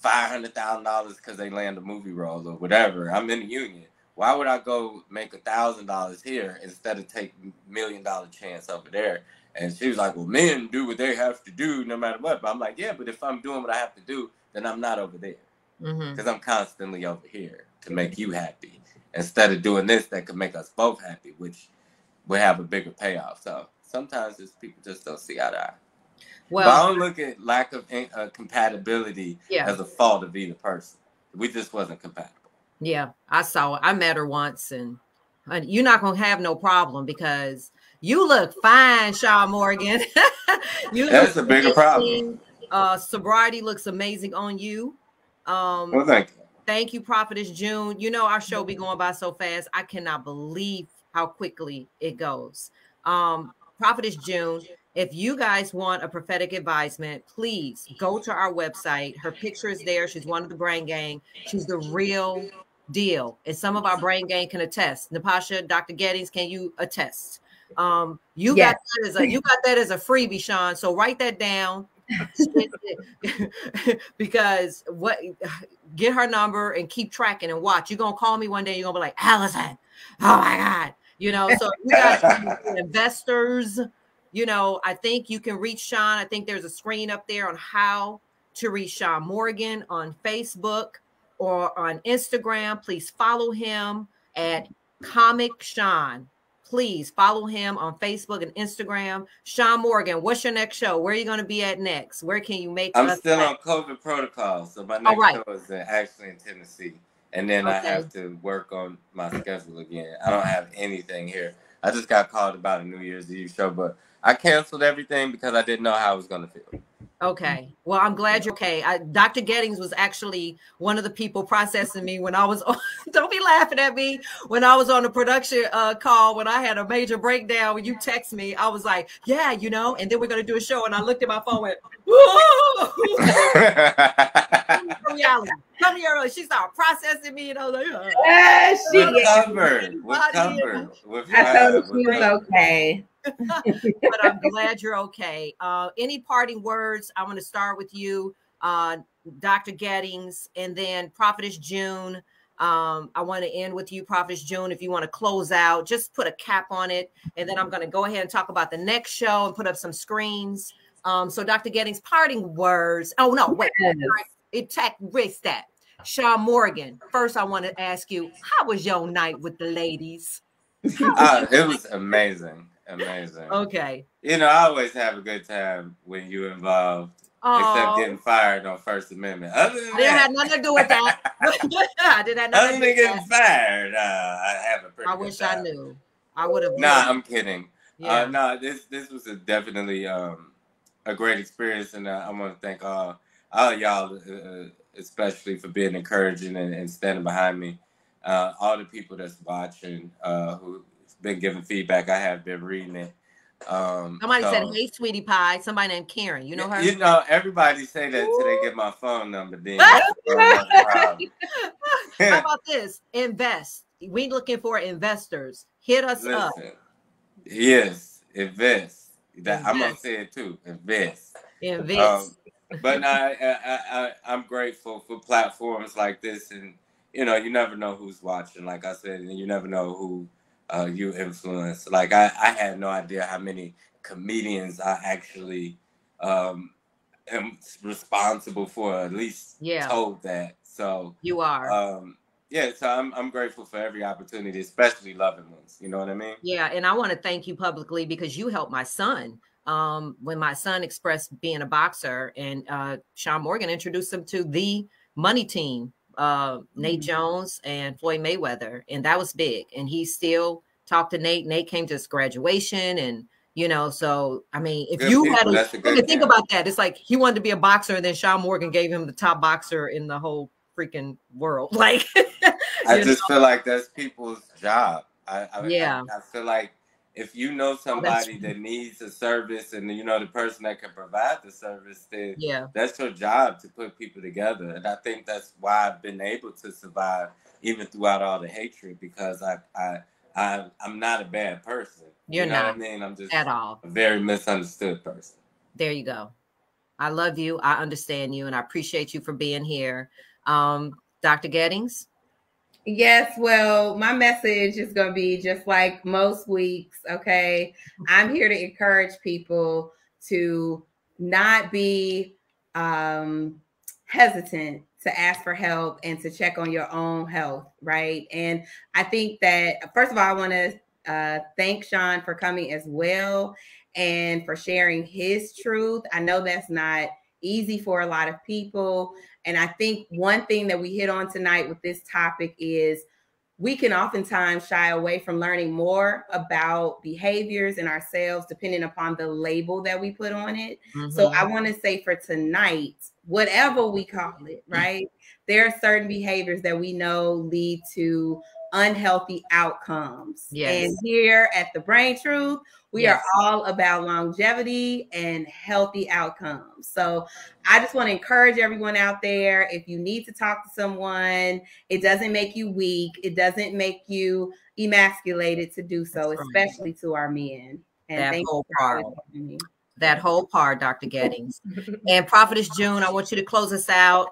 $500,000 because they land a movie role or whatever. I'm in the union. Why would I go make $1,000 here instead of take $1 million chance over there? And she was like, well, men do what they have to do no matter what. But I'm like, yeah, but if I'm doing what I have to do, then I'm not over there. Because I'm constantly over here to make you happy instead of doing this that could make us both happy, which would have a bigger payoff. So sometimes it's people just don't see eye to eye. Well, but I don't look at lack of compatibility as a fault of either person. We just wasn't compatible.
Yeah, I saw it. I met her once, and you're not going to have no problem because you look fine, Sean Morgan.
That's a bigger problem.
Sobriety looks amazing on you.
Well, thank you.
Thank you, Prophetess June. You know, our show be going by so fast. I cannot believe how quickly it goes. Prophetess June, if you guys want a prophetic advisement, please go to our website. Her picture is there. She's one of the Brain Gang. She's the real deal. And some of our Brain Gang can attest. Natasha, Dr. Gettings, can you attest? You got that as a freebie, Sean. So write that down. Because get her number and keep tracking and watch. You're gonna call me one day, you're gonna be like, Allison, oh my God, you know. So you guys investors, you know, I think you can reach Sean. I think there's a screen up there on how to reach Sean Morgan on Facebook or on Instagram. Please follow him at Comic Sean. Please follow him on Facebook and Instagram. Sean Morgan, what's your next show? Where are you going to be at next? Where can you make?
I'm still on COVID protocol, so my next show is actually in Tennessee, and then I have to work on my schedule again. I don't have anything here. I just got called about a New Year's Eve show, but I canceled everything because I didn't know how I was going to feel.
Okay. Well, I'm glad you're okay. Dr. Gettings was actually one of the people processing me when I was on, don't be laughing at me, when I was on the production call, when I had a major breakdown, when you text me, I was like, yeah, you know, and then we're going to do a show. And I looked at my phone and went, whoa. Reality. Come here. She started processing me and I was like,
we're covered.
I told her she was okay.
But I'm glad you're okay. Any parting words? I want to start with you, Dr. Gettings, and then Prophetess June. I want to end with you, Prophetess June. If you want to close out, just put a cap on it, and then I'm going to go ahead and talk about the next show and put up some screens. So, Dr. Gettings, parting words. Oh no, wait, erase that. Sean Morgan. First, I want to ask you, how was your night with the ladies?
It was amazing. Amazing.
Okay.
You know, I always have a good time when you're involved, except getting fired on First Amendment. Other than
that, had nothing to do with that.
Other than getting fired, I have a pretty
I
good
wish
time.
I knew. I would have.
Nah, I'm kidding.
Yeah.
This was definitely a great experience, and I want to thank all y'all, especially for being encouraging and standing behind me. All the people that's watching, who been giving feedback. I have been reading it.
Somebody said, hey, sweetie pie. Somebody named Karen. You know her?
You know, everybody say that till they get my phone number. Then
how about this? Invest. We looking for investors. Hit us up.
Yes, invest. I'm going to say it too. Invest. But I'm grateful for platforms like this. And, you know, you never know who's watching. Like I said, and you never know who you influence. Like I had no idea how many comedians I actually am responsible for, at least told that. So
you are.
So I'm grateful for every opportunity, especially loving ones. You know what I mean?
Yeah, and I want to thank you publicly because you helped my son. When my son expressed being a boxer, and Sean Morgan introduced him to the money team. Nate Jones and Floyd Mayweather, and that was big. And he's still talked to Nate. Nate came to his graduation, and so I mean, if
Good
you
people,
had to think about that, it's like he wanted to be a boxer, and then Sean Morgan gave him the top boxer in the whole freaking world. Like,
I just feel like that's people's job. I feel like if you know somebody that needs a service, and the person that can provide the service, then that's your job to put people together. And I think that's why I've been able to survive even throughout all the hatred, because I'm not a bad person.
You're
not.
What
I mean, I'm just
at all
a very misunderstood person.
There you go. I love you. I understand you, and I appreciate you for being here. Dr. Gettings?
Yes, well, my message is going to be just like most weeks, okay? I'm here to encourage people to not be hesitant to ask for help and to check on your own health, right? And I think that, first of all, I want to thank Sean for coming as well and for sharing his truth. I know that's not easy for a lot of people. And I think one thing that we hit on tonight with this topic is we can oftentimes shy away from learning more about behaviors in ourselves, depending upon the label that we put on it. Mm-hmm. So I want to say for tonight, whatever we call it, right? There are certain behaviors that we know lead to unhealthy outcomes. Yes. And here at The Brain Truth, we are all about longevity and healthy outcomes. So I just want to encourage everyone out there, if you need to talk to someone, it doesn't make you weak. It doesn't make you emasculated to do so, especially to our men. And
that whole part. That whole part, Dr. Gettings. And Prophetess June, I want you to close us out.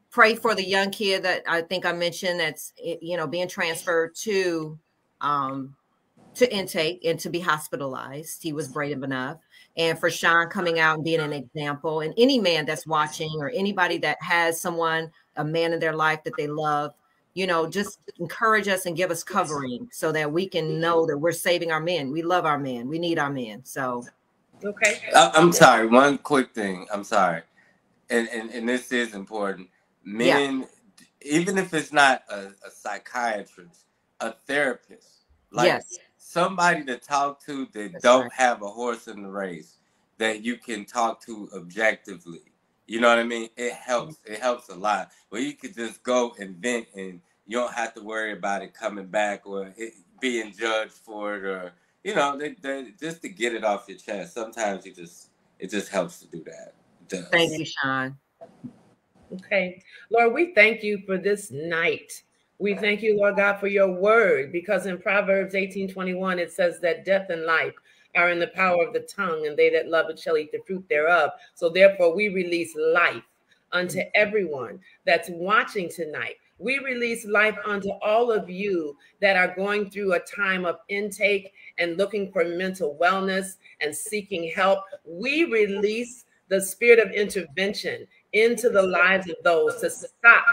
Pray for the young kid that I think I mentioned that's, being transferred to intake and to be hospitalized. He was brave enough. And for Sean coming out and being an example, and any man that's watching or anybody that has someone, a man in their life that they love, just encourage us and give us covering so that we can know that we're saving our men. We love our men. We need our men. So.
Okay.
I'm sorry. One quick thing. I'm sorry. And this is important. Men, even if it's not a psychiatrist, a therapist, like somebody to talk to that don't have a horse in the race, that you can talk to objectively. You know what I mean? It helps. It helps a lot. Where you could just go and vent, and you don't have to worry about it coming back or being judged for it, or just to get it off your chest. Sometimes it just helps to do that.
Thank you, Sean.
Okay. Lord, we thank you for this night. We thank you, Lord God, for your word, because in Proverbs 18:21, it says that death and life are in the power of the tongue, and they that love it shall eat the fruit thereof. So therefore, we release life unto everyone that's watching tonight. We release life unto all of you that are going through a time of intake and looking for mental wellness and seeking help. We release the spirit of intervention into the lives of those to stop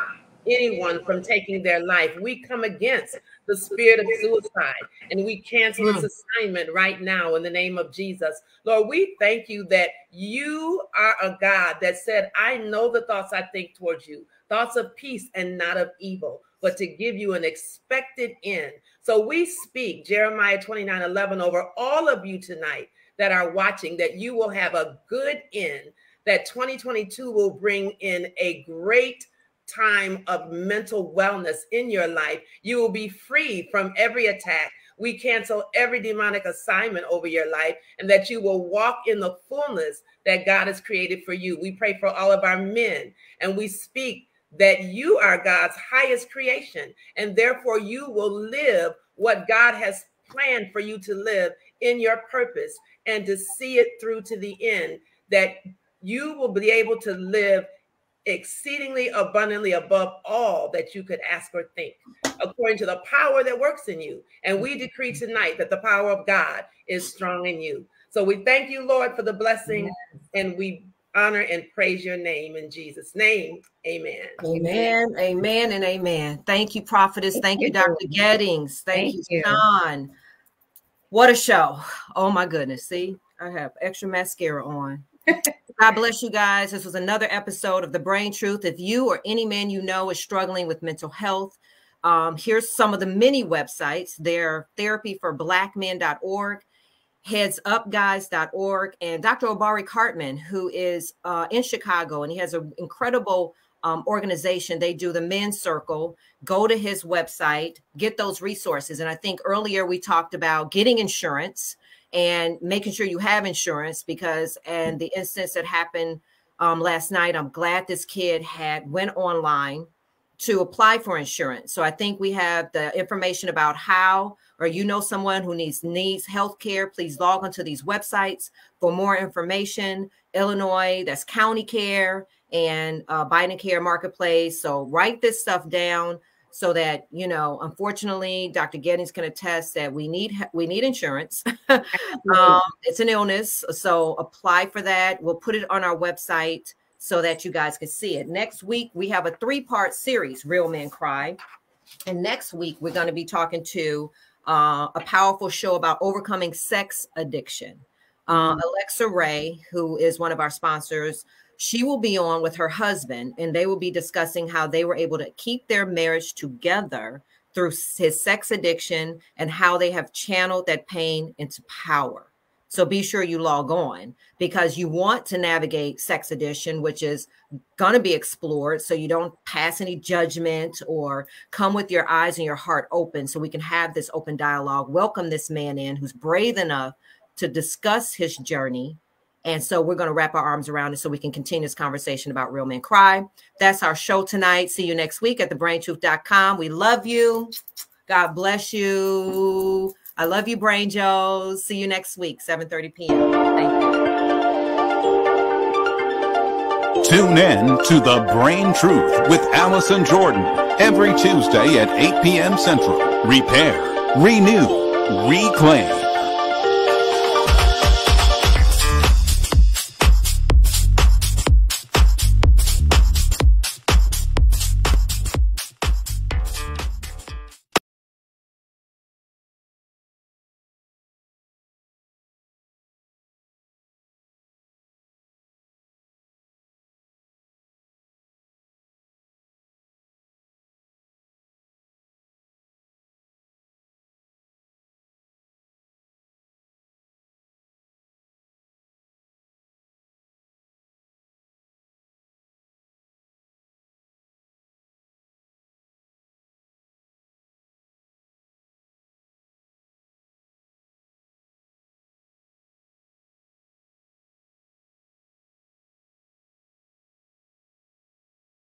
anyone from taking their life. We come against the spirit of suicide, and we cancel its assignment right now in the name of Jesus. Lord, we thank you that you are a God that said, I know the thoughts I think towards you, thoughts of peace and not of evil, but to give you an expected end. So we speak Jeremiah 29:11 over all of you tonight that are watching, that you will have a good end, that 2022 will bring in a great time of mental wellness in your life. You will be free from every attack. We cancel every demonic assignment over your life, and that you will walk in the fullness that God has created for you. We pray for all of our men, and we speak that you are God's highest creation, and therefore you will live what God has planned for you to live in your purpose, and to see it through to the end, that you will be able to live exceedingly abundantly above all that you could ask or think, according to the power that works in you. And we decree tonight that the power of God is strong in you. So we thank you, Lord, for the blessing, and we honor and praise your name in Jesus' name. Amen.
Amen. Amen and amen. Thank you, Prophetess. Thank you, Dr. Gettings. Thank you, Sean. What a show. Oh my goodness. See, I have extra mascara on. God bless you guys. This was another episode of The Brain Truth. If you or any man you know is struggling with mental health, Here's some of the many websites. They're therapyforblackmen.org, headsupguys.org, and Dr. Obari Cartman, who is in Chicago, and he has an incredible organization. They do the men's circle. Go to his website, get those resources. And I think earlier we talked about getting insurance and making sure you have insurance, because, and the instance that happened last night, I'm glad this kid went online to apply for insurance. So I think we have the information about how, or you know someone who needs health care, please log onto these websites for more information. Illinois, that's County Care, and Biden Care Marketplace. So write this stuff down so that, you know, unfortunately, Dr. Gettings can attest that we need insurance. It's an illness. So apply for that. We'll put it on our website so that you guys can see it. Next week, we have a 3-part series, Real Men Cry. And next week, we're going to be talking to a powerful show about overcoming sex addiction. Alexa Ray, who is one of our sponsors, she will be on with her husband, and they will be discussing how they were able to keep their marriage together through his sex addiction and how they have channeled that pain into power. So be sure you log on, because you want to navigate sex addiction, which is going to be explored, so you don't pass any judgment or come with your eyes and your heart open, so we can have this open dialogue. Welcome this man in who's brave enough to discuss his journey. And so we're going to wrap our arms around it so we can continue this conversation about Real Men Cry. That's our show tonight. See you next week at thebraintruth.com. We love you. God bless you. I love you, Brain Joes. See you next week, 7:30 p.m. Thank you.
Tune in to The Brain Truth with Allison Jordan every Tuesday at 8 p.m. Central. Repair, renew, reclaim.